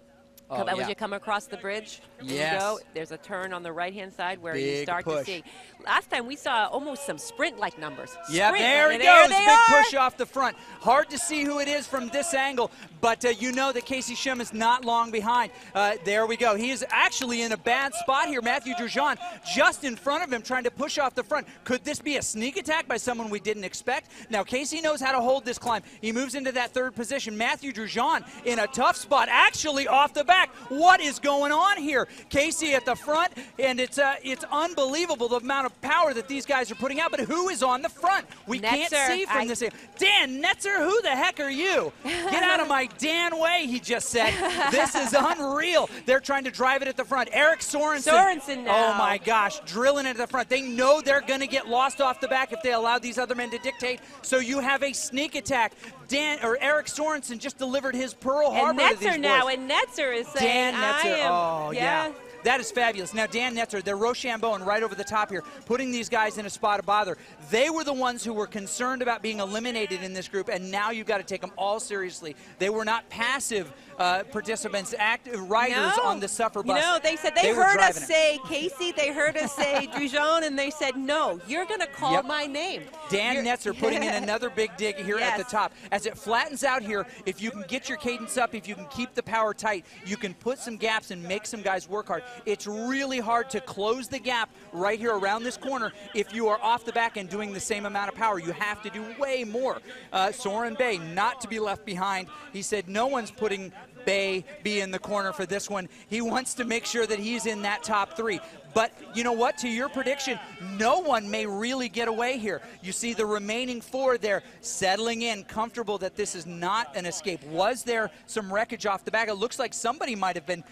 As you come across the bridge, you go. There's a turn on the right-hand side where you start to see. Last time we saw almost some sprint-like numbers. Yeah, there he goes. Big push off the front. Hard to see who it is from this angle, but you know that Casey SCHUMM is not long behind. There we go. He is actually in a bad spot here. Matthew Drugeon just in front of him trying to push off the front. Could this be a sneak attack by someone we didn't expect? Now, Casey knows how to hold this climb. He moves into that 3rd position. Matthew Drugeon in a tough spot, actually off the back. What is going on here? Casey at the front, and it's unbelievable the amount of power that these guys are putting out, but who is on the front? We can't see from this. Dan Netzer, who the heck are you? Get out of my Dan way, he just said. This is unreal. They're trying to drive it at the front. Eric Sorensen now. Oh my gosh, drilling it at the front. They know they're going to get lost off the back if they allow these other men to dictate, so you have a sneak attack. Eric Sorensen just delivered his Pearl Harbor to these boys. And Netzer is saying, Dan Netzer, oh, yeah. That is fabulous. Now, Dan Netzer, they're Rochambeau right over the top here, putting these guys in a spot of bother. They were the ones who were concerned about being eliminated in this group, and now you've got to take them all seriously. They were not passive participants, active riders on the suffer bus. You know, they said they heard us say Casey, they heard us say Drugeon, and they said, no, you're going to call my name. Dan Netzer putting in another big dig here at the top. As it flattens out here, if you can get your cadence up, if you can keep the power tight, you can put some gaps and make some guys work hard. It's really hard to close the gap right here around this corner if you are off the back and doing the same amount of power. You have to do way more. Soren Bay, not to be left behind. He said no one's putting Bay be in the corner for this one. He wants to make sure that he's in that top 3. But you know what? To your prediction, no one may really get away here. You see the remaining 4 there settling in, comfortable that this is not an escape. Was there some wreckage off the back? It looks like somebody might have been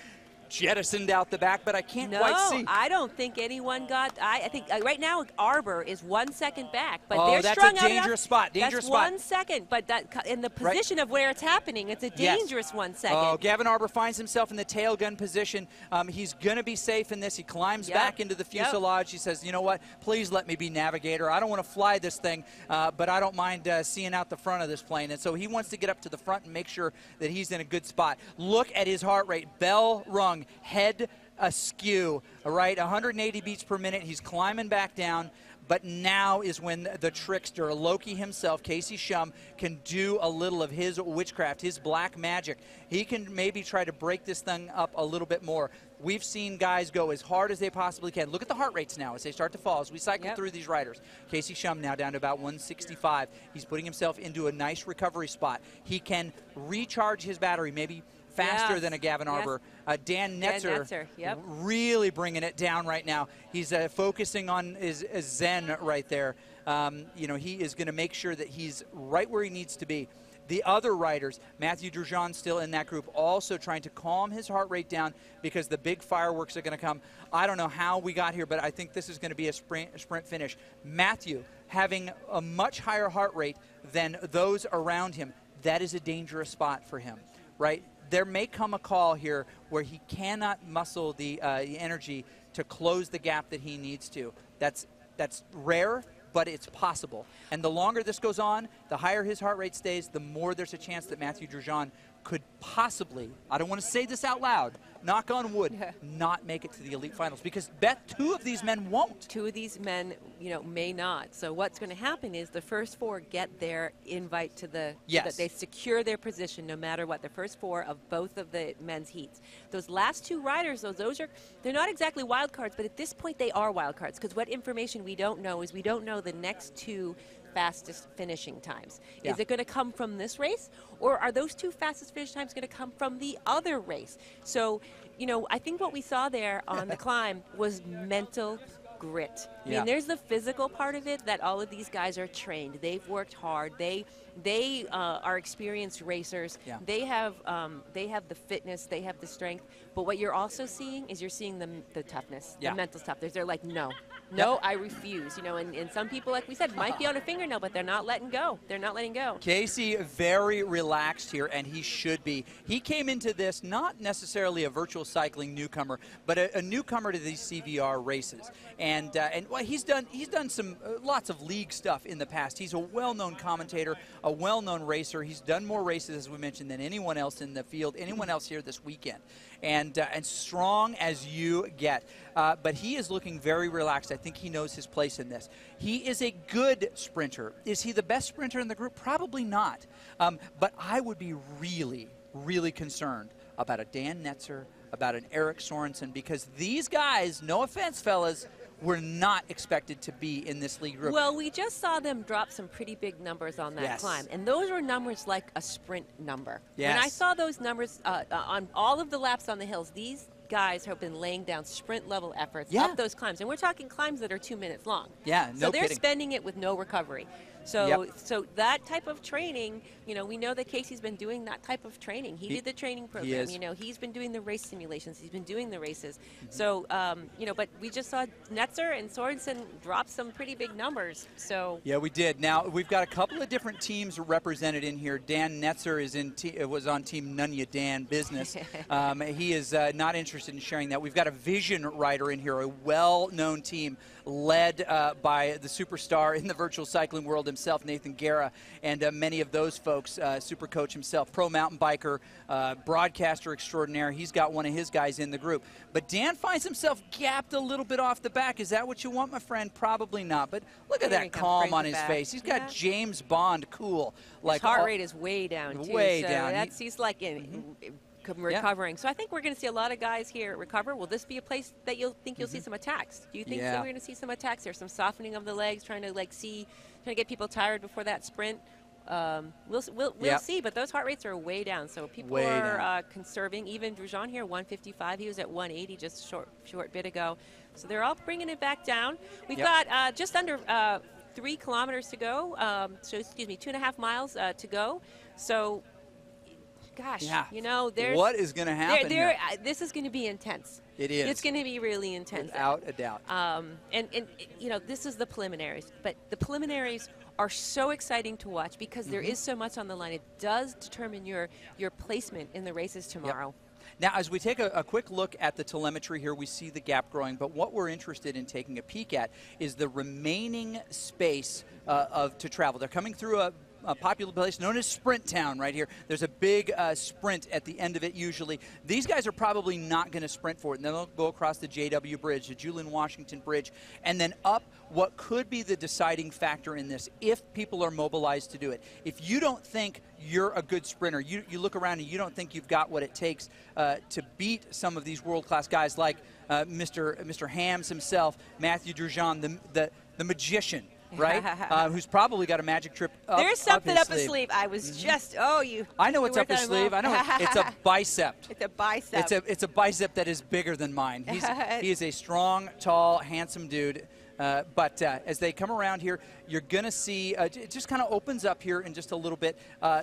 jettisoned out the back, but I can't quite see. No, I don't think anyone got. I think right now Arbor is 1 second back, but they're that's strung a dangerous spot. Dangerous spot. 1 second, but that in the position of where it's happening, it's a dangerous 1 second. Oh, Gavin Arbor finds himself in the tail gun position. He's going to be safe in this. He climbs back into the fuselage. He says, you know what? Please let me be navigator. I don't want to fly this thing, but I don't mind seeing out the front of this plane. And so he wants to get up to the front and make sure that he's in a good spot. Look at his heart rate. Bell rung. Head askew, all right, 180 beats per minute. He's climbing back down, But now is when the trickster, Loki himself, Casey SCHUMM, can do a little of his witchcraft, his black magic. He can maybe try to break this thing up a little bit more. We've seen guys go as hard as they possibly can. Look at the heart rates now as they start to fall, as we cycle through these riders. Casey SCHUMM now down to about 165. He's putting himself into a nice recovery spot. He can recharge his battery maybe faster than a Gavin ARBER. Dan NETZER, really bringing it down right now. He's focusing on his Zen right there. You know, he is going to make sure that he's right where he needs to be. The other riders, Matthew Drugeon still in that group, also trying to calm his heart rate down because the big fireworks are going to come. I don't know how we got here, but I think this is going to be a sprint finish. Matthew having a much higher heart rate than those around him. That is a dangerous spot for him, right? There may come a call here where he cannot muscle the energy to close the gap that he needs to. That's rare, but it's possible. And the longer this goes on, the higher his heart rate stays, the more there's a chance that Matthew Drugeon could possibly, I don't want to say this out loud, knock on wood, not make it to the elite finals. Because, Beth, 2 of these men won't. 2 of these men, you know, may not. So what's going to happen is the first 4 get their invite to the, so that they secure their position no matter what, the first 4 of both of the men's heats. Those last 2 riders, those are, they're not exactly wild cards, but at this point they are wild cards, because what information we don't know is we don't know the next 2 fastest finishing times. Is it going to come from this race, or are those 2 fastest finish times going to come from the other race? So, you know, I think what we saw there on the climb was mental grit. I mean, there's the physical part of it that all of these guys are trained. They've worked hard. They are experienced racers. They have the fitness. They have the strength. But what you're also seeing is you're seeing the toughness, the mental stuff. They're like, no, I refuse. You know, and some people, like we said, might be on a fingernail, but they're not letting go. They're not letting go. Casey, very relaxed here, and he should be. He came into this not necessarily a virtual cycling newcomer, but a newcomer to these CVR races. And well, he's done some lots of league stuff in the past. He's a well-known commentator, a well-known racer. He's done more races, as we mentioned, than anyone else in the field, anyone else here this weekend. And strong as you get. But he is looking very relaxed. I think he knows his place in this. He is a good sprinter. Is he the best sprinter in the group? Probably not. But I would be really, really concerned about a Dan NETZER, about an Erik Sorensen, because these guys, no offense, fellas, were not expected to be in this league group. Well, we just saw them drop some pretty big numbers on that climb, and those were numbers like a sprint number. When I saw those numbers on all of the laps on the hills, these guys have been laying down sprint-level efforts up those climbs, and we're talking climbs that are 2 minutes long. So they're spending it with no recovery. So, so that type of training, you know, we know that Casey's been doing that type of training. He did the training program. You know, he's been doing the race simulations. He's been doing the races. So, you know, but we just saw NETZER and Sorensen drop some pretty big numbers. So yeah, we did. Now we've got a couple of different teams represented in here. Dan NETZER is was on Team None Ya Dan Business. He is not interested in sharing that. We've got a Vision rider in here, a well-known team led by the superstar in the virtual cycling world himself, Nathan Guerra, and many of those folks, super coach himself, pro mountain biker, broadcaster extraordinaire. He's got one of his guys in the group. But Dan finds himself gapped a little bit off the back. Is that what you want, my friend? Probably not. But look at that calm on his face. He's got James Bond cool. Like his heart rate is way down, too. Way so down. That's, he's like recovering. So I think we're going to see a lot of guys here recover. Will this be a place that you'll see some attacks? Do you think that we're going to see some attacks? There's some softening of the legs, trying to get people tired before that sprint. We'll see, but those heart rates are way down. So people are conserving. Even Drugeon here, 155. He was at 180 just a short bit ago. So they're all bringing it back down. We've got just under 3 kilometers to go. 2.5 miles to go. So, gosh, you know, what is going to happen here? This is going to be intense. It is. It's going to be really intense. Without a doubt. And you know, this is the preliminaries, but the preliminaries are so exciting to watch because there is so much on the line. It does determine your placement in the races tomorrow. Now, as we take a quick look at the telemetry here, we see the gap growing, but what we're interested in taking a peek at is the remaining space to travel. They're coming through popular place known as Sprint Town right here. There's a big sprint at the end of it usually. These guys are probably not going to sprint for it, and then they'll go across the JW Bridge, the Julian Washington Bridge, and then up what could be the deciding factor in this if people are mobilized to do it. If you don't think you're a good sprinter, you look around and you don't think you've got what it takes to beat some of these world-class guys like Mr. Hams himself, Matthew Drugeon, the magician, right? Who's probably got a magic trip up There's something up his sleeve. sleeve. I was just, I know what's up his sleeve. I know it's a bicep. It's a bicep. It's a bicep that is bigger than mine. He is a strong, tall, handsome dude. But as they come around here, you're going to see, it just kind of opens up here in just a little bit.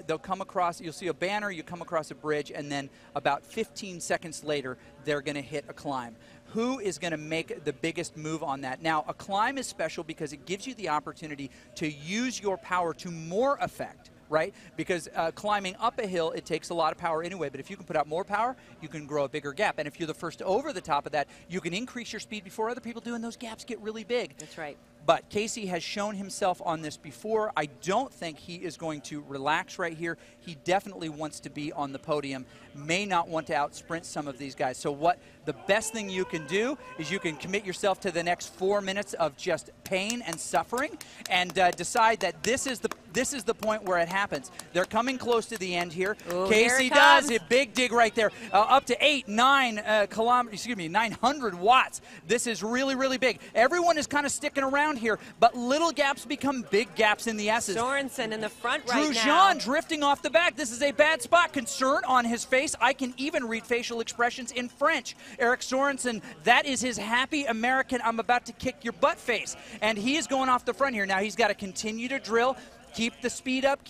They'll come across, you'll see a banner, you come across a bridge, and then about 15 seconds later, they're going to hit a climb. Who is going to make the biggest move on that? Now, a climb is special because it gives you the opportunity to use your power to more effect. Right? Because climbing up a hill, it takes a lot of power anyway, but if you can put out more power, you can grow a bigger gap. And if you're the first over the top of that, you can increase your speed before other people do, and those gaps get really big. That's right. But Casey has shown himself on this before. I don't think he is going to relax right here. He definitely wants to be on the podium, may not want to out-sprint some of these guys. So what the best thing you can do is you can commit yourself to the next 4 minutes of just pain and suffering and decide that this is the point where it happens. They're coming close to the end here. Ooh, Casey here does a big dig right there, up to 900 watts. This is really, really big. Everyone is kind of sticking around here, but little gaps become big gaps in the S's. Sorensen in the front right now. Drugeon drifting off the back. This is a bad spot. Concern on his face. I can even read facial expressions in French. Eric Sorensen, that is his happy American, I'm about to kick your butt face. And he is going off the front here. Now he's got to continue to drill. Keep the speed up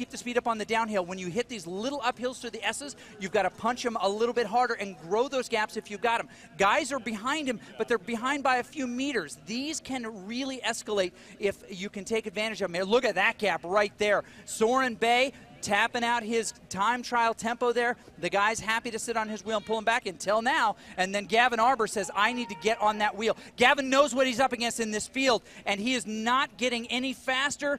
on the downhill. When you hit these little uphills to the S's, you've got to punch them a little bit harder and grow those gaps if you've got them. Guys are behind him, but they're behind by a few meters. These can really escalate if you can take advantage of them. Look at that gap right there. Soren Bay tapping out his time trial tempo there. The guy's happy to sit on his wheel and pull him back until now. And then Gavin ARBER says, I need to get on that wheel. Gavin knows what he's up against in this field, and he is not getting any faster.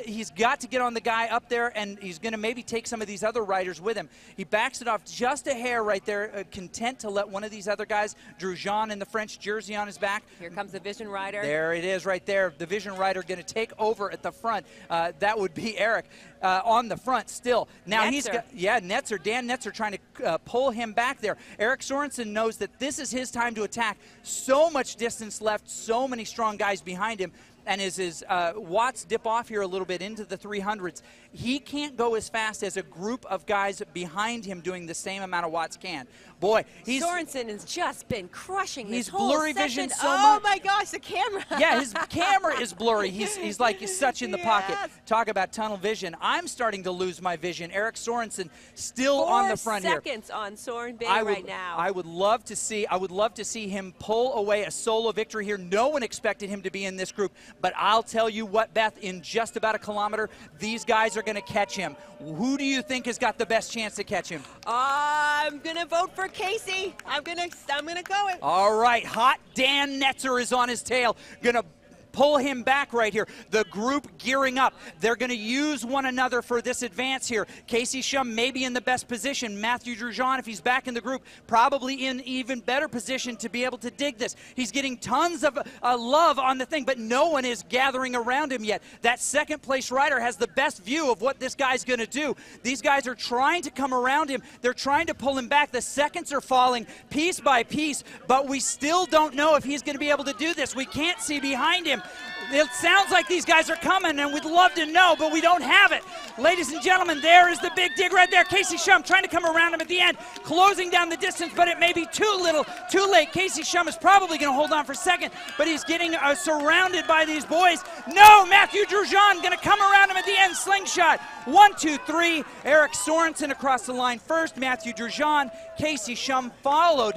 He's got to get on the guy up there, and he's going to maybe take some of these other riders with him. He backs it off just a hair right there, content to let one of these other guys, Drugeon in the French jersey on his back. Here comes the Vision Rider. There it is right there. The Vision Rider going to take over at the front. That would be Eric on the front still. Now NETZER. he's got, NETZER, Dan NETZER trying to pull him back there. Eric Sorensen knows that this is his time to attack. So much distance left, so many strong guys behind him. And as his watts dip off here a little bit into the 300s, he can't go as fast as a group of guys behind him doing the same amount of watts can. Boy, Sorensen has just been crushing his he's whole blurry session. vision so oh much. my gosh, the camera. Yeah, his camera is blurry. He's like such in the pocket. Yes. Talk about tunnel vision. I'm starting to lose my vision. Eric Sorensen still on the front 4 here. seconds on Soren Bay right now. I would love to see him pull away a solo victory here. No one expected him to be in this group, but I'll tell you what, Beth, in just about a kilometer, these guys are going to catch him. Who do you think has got the best chance to catch him? I'm going to vote for Casey. I'm gonna go it. All right, hot Dan NETZER is on his tail. Gonna pull him back right here. The group gearing up. They're going to use one another for this advance here. Casey SCHUMM maybe in the best position. Matthew Drugeon, if he's back in the group, probably in even better position to be able to dig this. He's getting tons of love on the thing, but no one is gathering around him yet. That second place rider has the best view of what this guy's going to do. These guys are trying to come around him. They're trying to pull him back. The seconds are falling piece by piece, but we still don't know if he's going to be able to do this. We can't see behind him. It sounds like these guys are coming, and we'd love to know, but we don't have it. Ladies and gentlemen, there is the big dig right there. Casey SCHUMM trying to come around him at the end, closing down the distance, but it may be too little, too late. Casey SCHUMM is probably going to hold on for second, but he's getting surrounded by these boys. No, Matthew Drugeon going to come around him at the end, slingshot. 1, 2, 3. Eric Sorensen across the line first, Matthew Drugeon, Casey SCHUMM, followed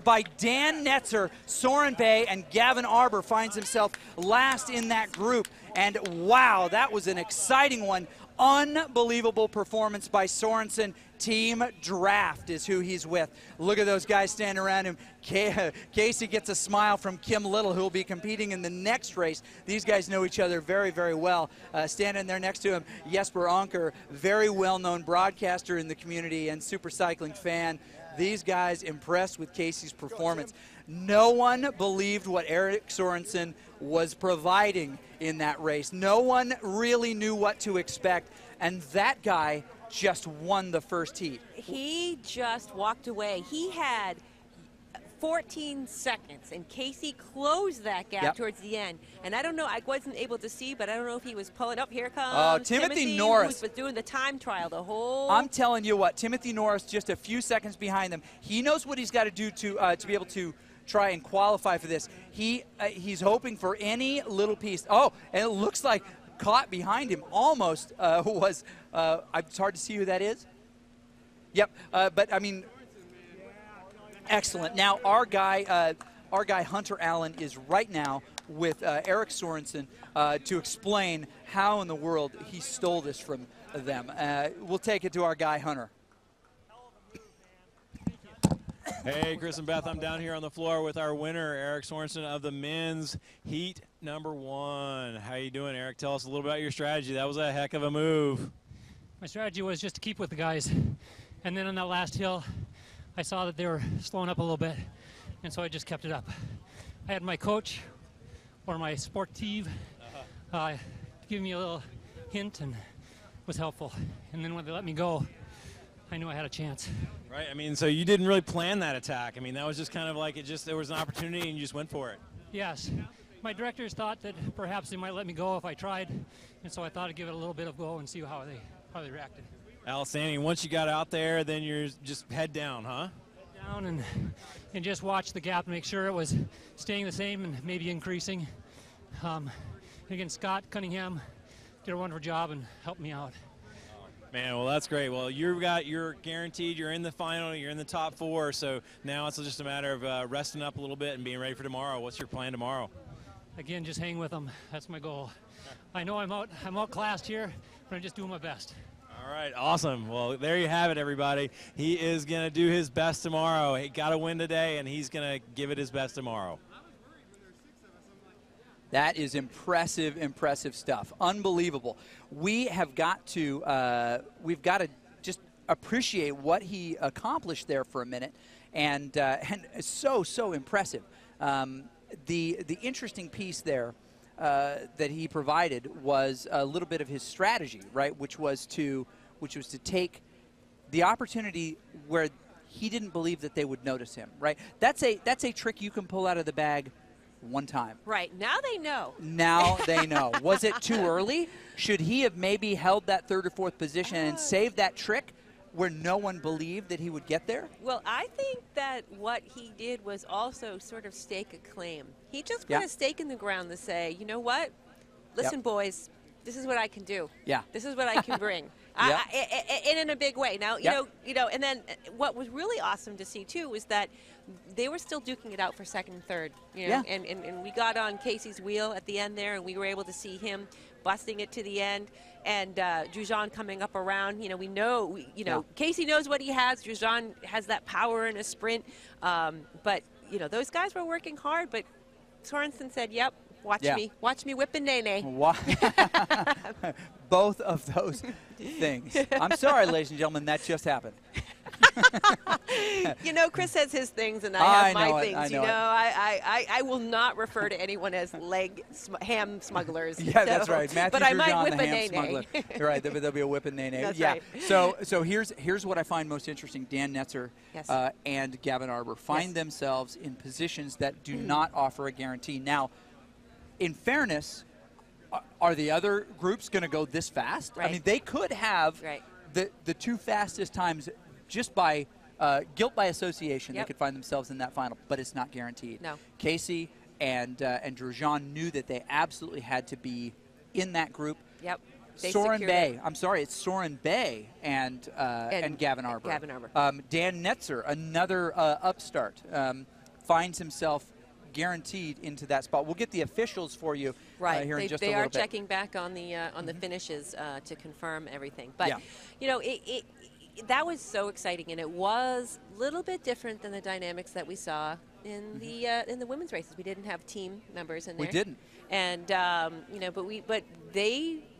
by Dan NETZER, Soren Bay, and Gavin ARBER finds himself last in that group. And wow, that was an exciting one. Unbelievable performance by Sorensen. Team Draft is who he's with. Look at those guys standing around him. Casey gets a smile from Kim Little, who will be competing in the next race. These guys know each other very, very well. Standing there next to him, Jesper Anker, very well-known broadcaster in the community and super cycling fan. These guys impressed with Casey's performance. No one believed what Erik Sorensen was providing in that race. No one really knew what to expect, and that guy just won the first heat. He just walked away. He had 14 seconds, and Casey closed that gap towards the end. And I don't know, I wasn't able to see, but I don't know if he was pulling up. Here comes Timothy Norris. Who was doing the time trial the whole... I'm telling you what, Timothy Norris just a few seconds behind them. He knows what he's got to do to be able to try and qualify for this. He's hoping for any little piece. Oh, and it looks like caught behind him almost was, it's hard to see who that is. Yep, but I mean, excellent. Now our guy Hunter Allen is right now with Erik Sorensen to explain how in the world he stole this from them. We'll take it to our guy Hunter. Hey, Chris and Beth, I'm down here on the floor with our winner, Erik Sorensen of the men's heat #1. How you doing, Erik? Tell us a little about your strategy. That was a heck of a move. My strategy was just to keep with the guys. And then on that last hill, I saw that they were slowing up a little bit, and so I just kept it up. I had my coach, or my sportive, give me a little hint and was helpful. And then when they let me go, I knew I had a chance. Right, I mean, so you didn't really plan that attack. I mean, that was just kind of like there was an opportunity and you just went for it. Yes. My directors thought that perhaps they might let me go if I tried, and so I thought I'd give it a little bit of go and see how they reacted. Outstanding. Once you got out there, then you're just head down, huh? Head down and just watch the gap, make sure it was staying the same and maybe increasing. Again, Scott Cunningham did a wonderful job and helped me out. Man, well, that's great. Well, you're guaranteed. You're in the final. You're in the top 4. So now it's just a matter of resting up a little bit and being ready for tomorrow. What's your plan tomorrow? Again, just hang with them. That's my goal. I know I'm outclassed here, but I'm just doing my best. All right, awesome. Well, there you have it, everybody. He is going to do his best tomorrow. He got to win today, and he's going to give it his best tomorrow. That is impressive, impressive stuff. Unbelievable. We've got to just appreciate what he accomplished there for a minute, and so impressive. The interesting piece there that he provided was a little bit of his strategy, right? Which was to take the opportunity where he didn't believe that they would notice him, right? That's a trick you can pull out of the bag one time. Right. Now they know. Now they know. Was it too early? Should he have maybe held that 3rd or 4th position and saved that trick where no one believed that he would get there? Well, I think that what he did was also sort of stake a claim. He just put a stake in the ground to say, you know what? Listen, boys, this is what I can do. Yeah. This is what I can bring. And in a big way. Now, you know, and then what was really awesome to see, too, was that they were still duking it out for 2nd and 3rd. You know? And we got on Casey's wheel at the end there, and we were able to see him busting it to the end. And Drujean coming up around, you know, Casey knows what he has. Drujean has that power in a sprint. But, you know, those guys were working hard, but Sorensen said, yep, watch me whipping Nene. Both of those things. I'm sorry, ladies and gentlemen, that just happened. You know, Chris has his things, and I have my things. I will not refer to anyone as ham smugglers. Yeah, that's right. Matthew but I might Drujean, whip the a ham smuggler. Right, there'll be a whip and Nene. That's right. So here's what I find most interesting. Dan Netzer and Gavin Arber find themselves in positions that do not offer a guarantee. Now, in fairness, are the other groups going to go this fast? Right. I mean, they could have the 2 fastest times just by guilt by association. They could find themselves in that final, but it's not guaranteed. No. Casey and Drujean knew that they absolutely had to be in that group. Yep. Soren Bay. I'm sorry, it's Soren Bay and Gavin Arber. Gavin Arber. Dan Netzer, another upstart, finds himself guaranteed into that spot. We'll get the officials for you here in just a little bit. They are checking back on the finishes to confirm everything. But you know, that was so exciting, and it was a little bit different than the dynamics that we saw in the women's races. We didn't have team members in there. We didn't. And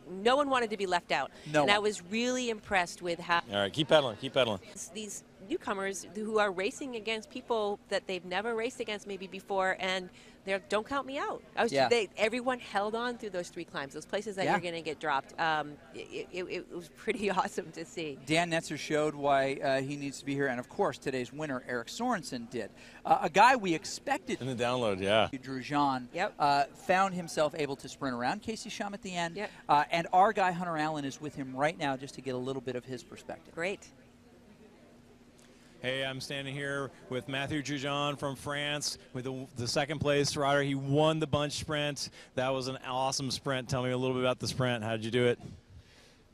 no one wanted to be left out. No and I one. was really impressed with how All right, keep pedaling, keep pedaling. these newcomers who are racing against people that they've never raced against maybe before, and they're don't count me out. Everyone held on through those 3 climbs, those places that you're going to get dropped. It was pretty awesome to see. Dan Netzer showed why he needs to be here, and of course today's winner, Eric Sorensen, did. A guy we expected In the download, yeah. Drujan found himself able to sprint around Casey Schumm at the end, and our guy Hunter Allen is with him right now just to get a little bit of his perspective. Great. Hey, I'm standing here with Mathieu Drujan from France with the second place rider. He won the bunch sprint. That was an awesome sprint. Tell me a little bit about the sprint. How did you do it?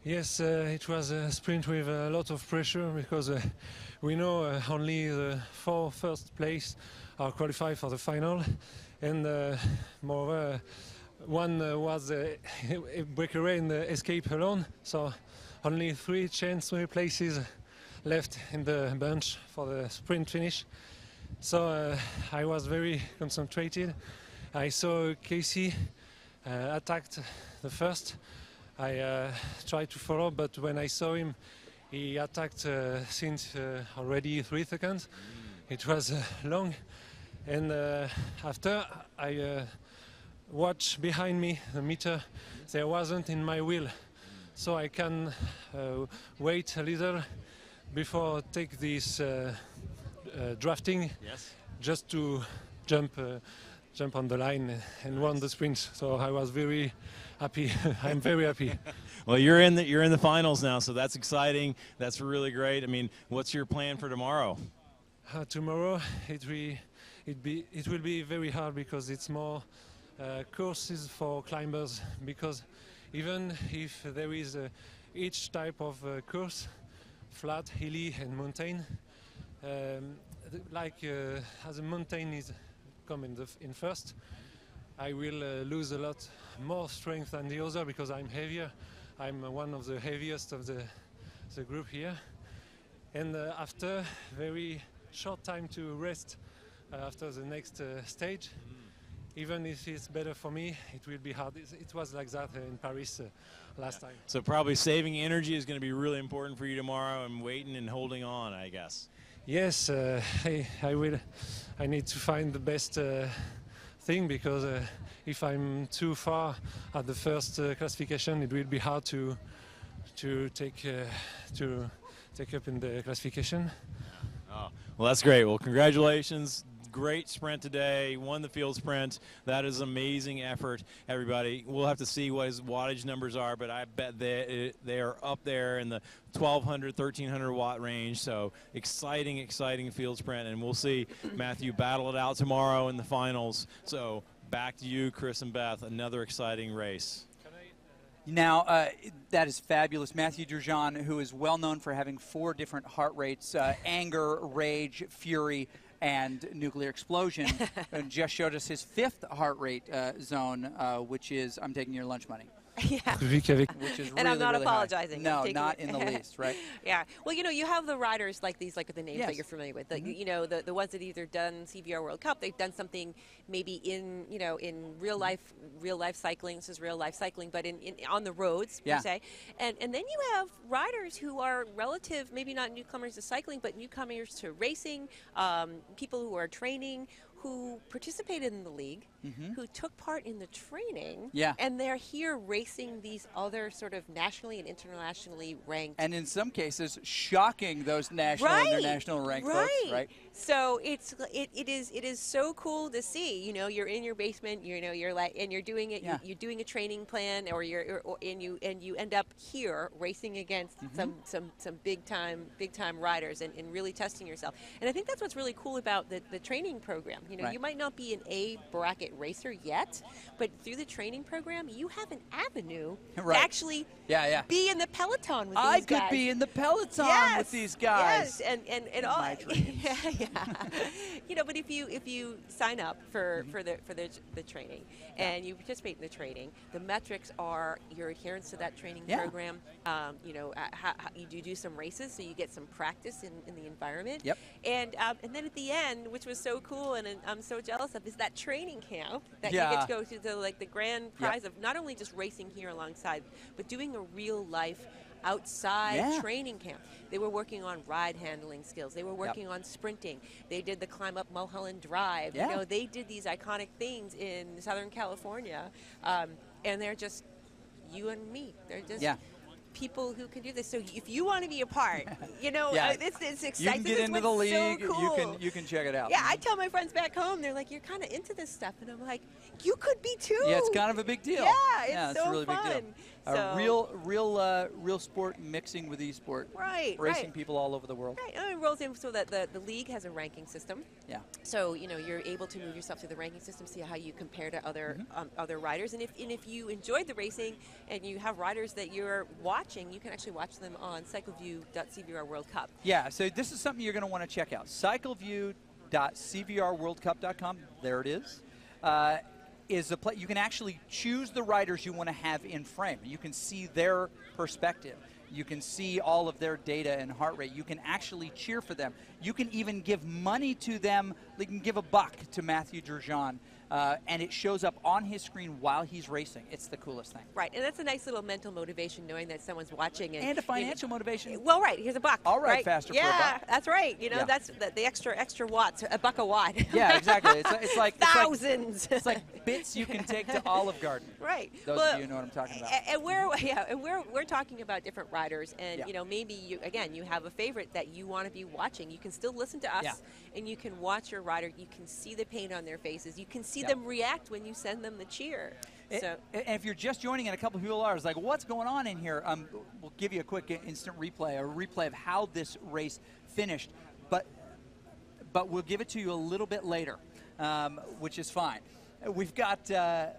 Yes, it was a sprint with a lot of pressure because we know only the 4 first place are qualified for the final, and moreover, one was a breakaway in the escape alone, so only 3 places left in the bunch for the sprint finish. So I was very concentrated. I saw Casey attacked the first. I tried to follow, but when I saw him, he attacked since already 3 seconds. It was long, and after I watched behind me the meter, there wasn't in my wheel, so I can wait a little before take this drafting, just to jump on the line and won the sprint. So I was very happy. I'm very happy. Well, you're in the finals now, so that's exciting. That's really great. I mean, what's your plan for tomorrow? Tomorrow it will be very hard because it's more courses for climbers. Because even if there is each type of course, flat, hilly, and mountain. As a mountain is coming in first, I will lose a lot more strength than the other because I'm heavier. I'm one of the heaviest of the group here. And after very short time to rest after the next stage, even if it's better for me, it will be hard. It was like that in Paris last time. So probably saving energy is going to be really important for you tomorrow, and waiting and holding on, I guess. Yes, I will. I need to find the best thing because if I'm too far at the first classification, it will be hard to take up in the classification. Oh, well, that's great. Well, congratulations. Great sprint today, won the field sprint. That is amazing effort, everybody. We'll have to see what his wattage numbers are, but I bet they are up there in the 1,200, 1,300 watt range. So exciting field sprint, and we'll see Mathieu battle it out tomorrow in the finals. So back to you, Chris and Beth, another exciting race. Now, that is fabulous. Mathieu Drujan, who is well known for having 4 different heart rates, anger, rage, fury, and nuclear explosion, and just showed us his 5th heart rate zone, which is, I'm taking your lunch money. Yeah. Which is And really, I'm not really apologizing. High. I'm No, not in the least, right? Yeah. Well, you have the riders like these, like the names Yes. that you're familiar with. The ones that either done CVR World Cup, they've done something maybe in real life cycling. This is real life cycling, but in on the roads, per se. And then you have riders who are relative, maybe not newcomers to cycling, but newcomers to racing, people who are training, who participated in the league, who took part in the training, and they're here racing these other sort of nationally and internationally ranked. And in some cases, shocking those national and international ranked folks, right? So it is so cool to see. You're in your basement, and you're doing it. You're doing a training plan, and you end up here racing against some big time riders and really testing yourself. And I think that's what's really cool about the training program. You know, Right. you might not be an A bracket racer yet, but through the training program, you have an avenue Right. to actually Yeah. be in the peloton with I these guys. could be in the peloton Yes, with these guys. Yes, and all. My dreams. Yeah. You know, but if you sign up for the training and you participate in the training, the metrics are your adherence to that training program. You know, how you do some races, so you get some practice in the environment. Yep. And then at the end, which was so cool and I'm so jealous of, is that training camp that you get to go to the grand prize of not only just racing here alongside, but doing a real life outside training camp. They were working on ride handling skills. They were working on sprinting. They did the climb up Mulholland Drive. You know, they did these iconic things in Southern California, and they're just you and me. They're just people who can do this. So if you want to be a part, you know, it's exciting. You can get into the league. So cool. You can check it out. Yeah, I tell my friends back home, they're like, "You're kind of into this stuff," and I'm like, "You could be too." Yeah, it's kind of a big deal. Yeah, it's so a really fun. big deal. So, Real sport mixing with e-sport. Right, Racing people all over the world. Right, and it rolls in so that the league has a ranking system. Yeah. So you know you're able to move yourself through the ranking system, see how you compare to other other riders, and if you enjoyed the racing and you have riders that you're watching, you can actually watch them on cycleview.CVR World Cup. Yeah. So this is something you're going to want to check out. Cycleview.CVRWorldCup.com. There it is. Is a you can actually choose the riders you want to have in frame. You can see their perspective. You can see all of their data and heart rate. You can actually cheer for them. You can even give money to them. They can give $1 to Matthew Grosjean, and it shows up on his screen while he's racing. It's the coolest thing. Right, and that's a nice little mental motivation knowing that someone's watching. And a financial motivation. Well, right, here's $1. All right, faster for $1. Yeah, that's right. You know, that's the extra watts, $1 a watt. Yeah, exactly. It's like thousands. It's like bits you can take to Olive Garden. Right. Those of you who know what I'm talking about. And we're talking about different riders, and you know, maybe you have a favorite that you want to be watching. You can still listen to us, and you can watch your rider. You can see the pain on their faces. You can see them react when you send them the cheer. So, and if you're just joining, and a couple of people are like, "What's going on in here?" We'll give you a quick instant replay, a replay of how this race finished, but we'll give it to you a little bit later, which is fine. We've got. I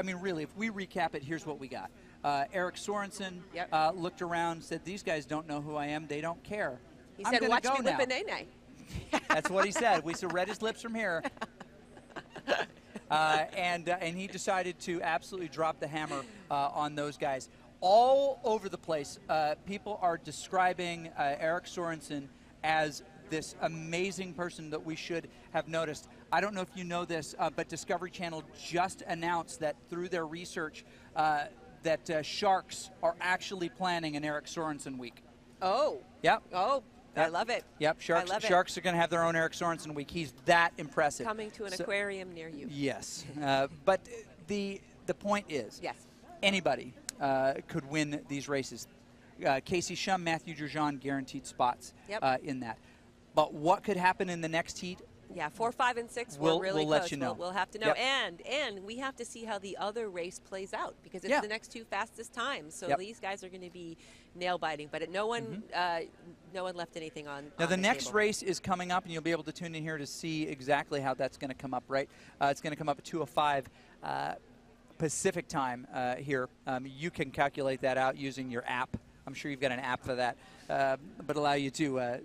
mean, really, if we recap it, here's what we got. Eric Sorensen looked around, said, "These guys don't know who I am. They don't care." He said, "Watch me whip a nay-nay." That's what he said. We read his lips from here. And he decided to absolutely drop the hammer on those guys. All over the place, people are describing Eric Sorensen as this amazing person that we should have noticed. I don't know if you know this, but Discovery Channel just announced that through their research that Sharks are actually planning an Eric Sorensen week. Oh. Yep. Oh. I love it. Yep, Sharks are going to have their own Eric Sorensen week. He's that impressive. Coming to an aquarium near you. Yes, but the point is, anybody could win these races. Casey SCHUMM, Matthew Grosjean guaranteed spots in that. But what could happen in the next heat? Yeah, 4, 5, and 6. We'll really let close. you know. We'll have to know, and we have to see how the other race plays out because it's the next 2 fastest times. So these guys are going to be nail biting. But no one left anything on. Now the next table. race is coming up, and you'll be able to tune in here to see exactly how that's going to come up. Right, it's going to come up at 2:05 Pacific time here. You can calculate that out using your app. I'm sure you've got an app for that, but allow you to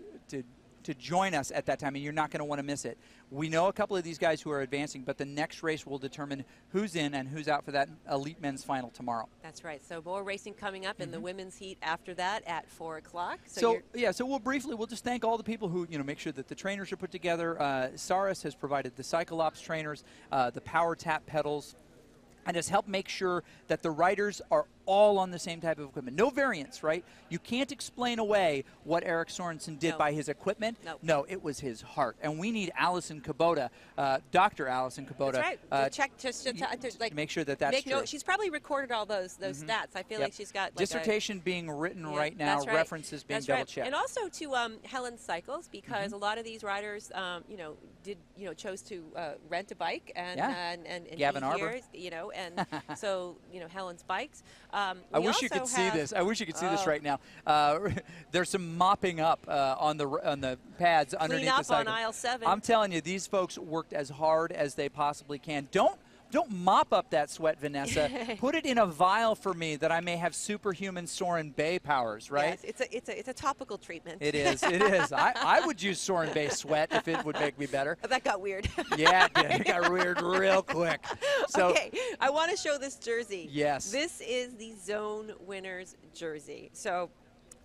join us at that time, and you're not going to want to miss it. We know a couple of these guys who are advancing, but the next race will determine who's in and who's out for that elite men's final tomorrow. That's right. So more racing coming up in the women's heat after that at 4 o'clock. So we'll just thank all the people who make sure that the trainers are put together. SORES has provided the CycleOps trainers, the power tap pedals, and has helped make sure that the riders are all on the same type of equipment. No variance, right? You can't explain away what Eric Sorensen did by his equipment. No, it was his heart. And we need Allison Kubota, Dr. Allison Kubota. That's right. To check, to make sure that that's true. She's probably recorded all those stats. I feel like she's got dissertation being written right now, references being double checked. And also to Helen Cycles, because a lot of these riders, chose to rent a bike and Gavin be ARBER. here, and so Helen's bikes. I wish you could see this. I wish you could see this right now. There's some mopping up on the pads underneath the cycle. Clean up on aisle 7. I'm telling you, these folks worked as hard as they possibly can. Don't mop up that sweat, Vanessa. Put it in a vial for me that I may have superhuman Soren Bay powers, right? Yes, it's a topical treatment. It is. It is. I would use Soren Bay sweat if it would make me better. That got weird. Yeah, it did. It got weird real quick. So, okay, I want to show this jersey. Yes. This is the Zone Winners jersey. So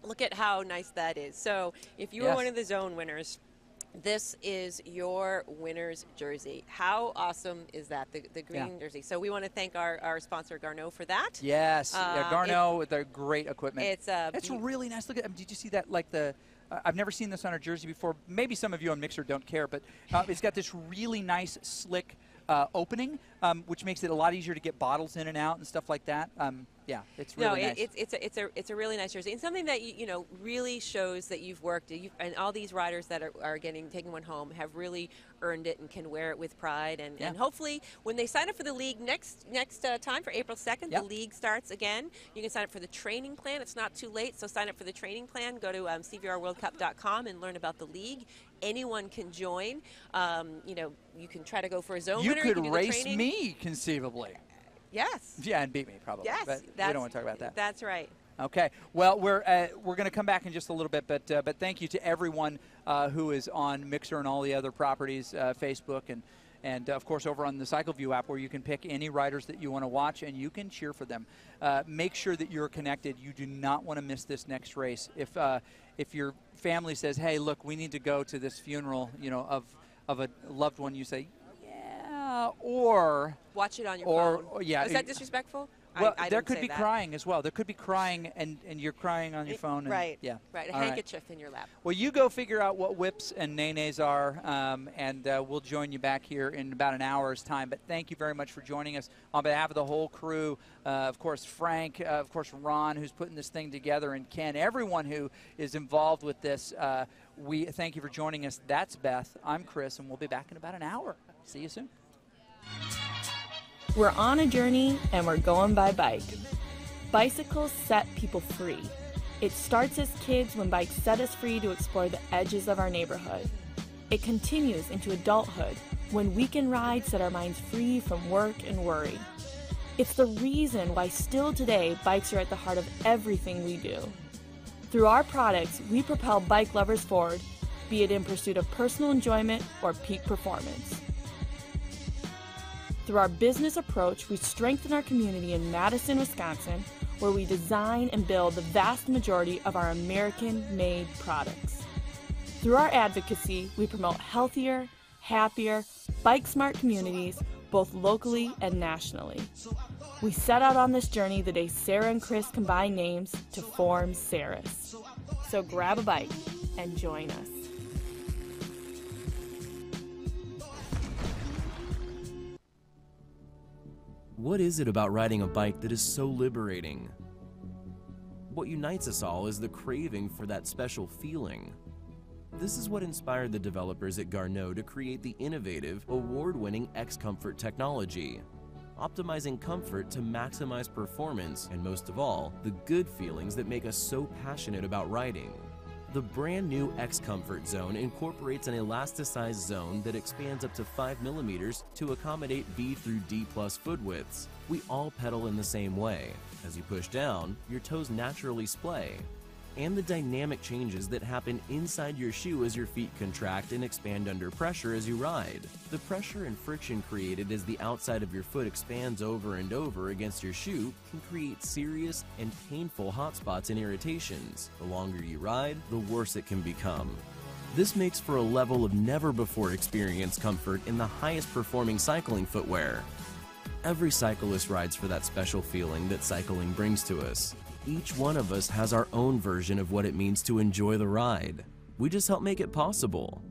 look at how nice that is. So if you were one of the Zone winners, this is your winner's jersey. How awesome is that, the green jersey? So we want to thank our sponsor, Garneau, for that. Yes, Garneau with their great equipment. It's really nice. Look at did you see that? Like I've never seen this on a jersey before. Maybe some of you on Mixer don't care, but it's got this really nice, slick opening, which makes it a lot easier to get bottles in and out and stuff like that. Yeah, it's really nice. It's a really nice jersey, and something that you know really shows that you've worked. And all these riders that are taking one home have really earned it and can wear it with pride. And hopefully, when they sign up for the league next time for April 2nd, the league starts again. You can sign up for the training plan. It's not too late, so sign up for the training plan. Go to CVRWorldCup.com and learn about the league. Anyone can join. You know, you can try to go for a zone winner. You could race me conceively. Yes. Yeah, and beat me probably. Yes. But we don't want to talk about that. That's right. Okay. Well, we're going to come back in just a little bit, but thank you to everyone who is on Mixer and all the other properties, Facebook and of course over on the CycleView app, where you can pick any riders that you want to watch and you can cheer for them. Make sure that you're connected. You do not want to miss this next race. If your family says, "Hey, look, we need to go to this funeral," you know, of a loved one, you say, "Yeah," or watch it on your phone. Or yeah. Is that disrespectful? Well, I there don't could say be that. crying as well. There could be crying, and you're crying on your phone. And, right. Yeah. Right. A All handkerchief in your lap. Well, you go figure out what whips and nays are, and we'll join you back here in about an hour's time. But thank you very much for joining us on behalf of the whole crew. Of course, Frank, of course, Ron, who's putting this thing together, and Ken, everyone who is involved with this. We thank you for joining us. That's Beth. I'm Chris, and we'll be back in about an hour. See you soon. We're on a journey, and we're going by bike. Bicycles set people free. It starts as kids when bikes set us free to explore the edges of our neighborhood. It continues into adulthood when weekend rides set our minds free from work and worry. It's the reason why still today bikes are at the heart of everything we do. Through our products, we propel bike lovers forward, be it in pursuit of personal enjoyment or peak performance. Through our business approach, we strengthen our community in Madison, Wisconsin, where we design and build the vast majority of our American-made products. Through our advocacy, we promote healthier, happier, bike-smart communities, both locally and nationally. We set out on this journey the day Sarah and Chris combined names to form Ceres. So grab a bike and join us. What is it about riding a bike that is so liberating? What unites us all is the craving for that special feeling. This is what inspired the developers at Garneau to create the innovative, award-winning X-Comfort technology, optimizing comfort to maximize performance and, most of all, the good feelings that make us so passionate about riding. The brand new X-Comfort Zone incorporates an elasticized zone that expands up to 5 millimeters to accommodate B through D+ foot widths. We all pedal in the same way. As you push down, your toes naturally splay. And the dynamic changes that happen inside your shoe as your feet contract and expand under pressure as you ride. The pressure and friction created as the outside of your foot expands over and over against your shoe can create serious and painful hot spots and irritations. The longer you ride, the worse it can become. This makes for a level of never-before-experienced comfort in the highest-performing cycling footwear. Every cyclist rides for that special feeling that cycling brings to us. Each one of us has our own version of what it means to enjoy the ride. We just help make it possible.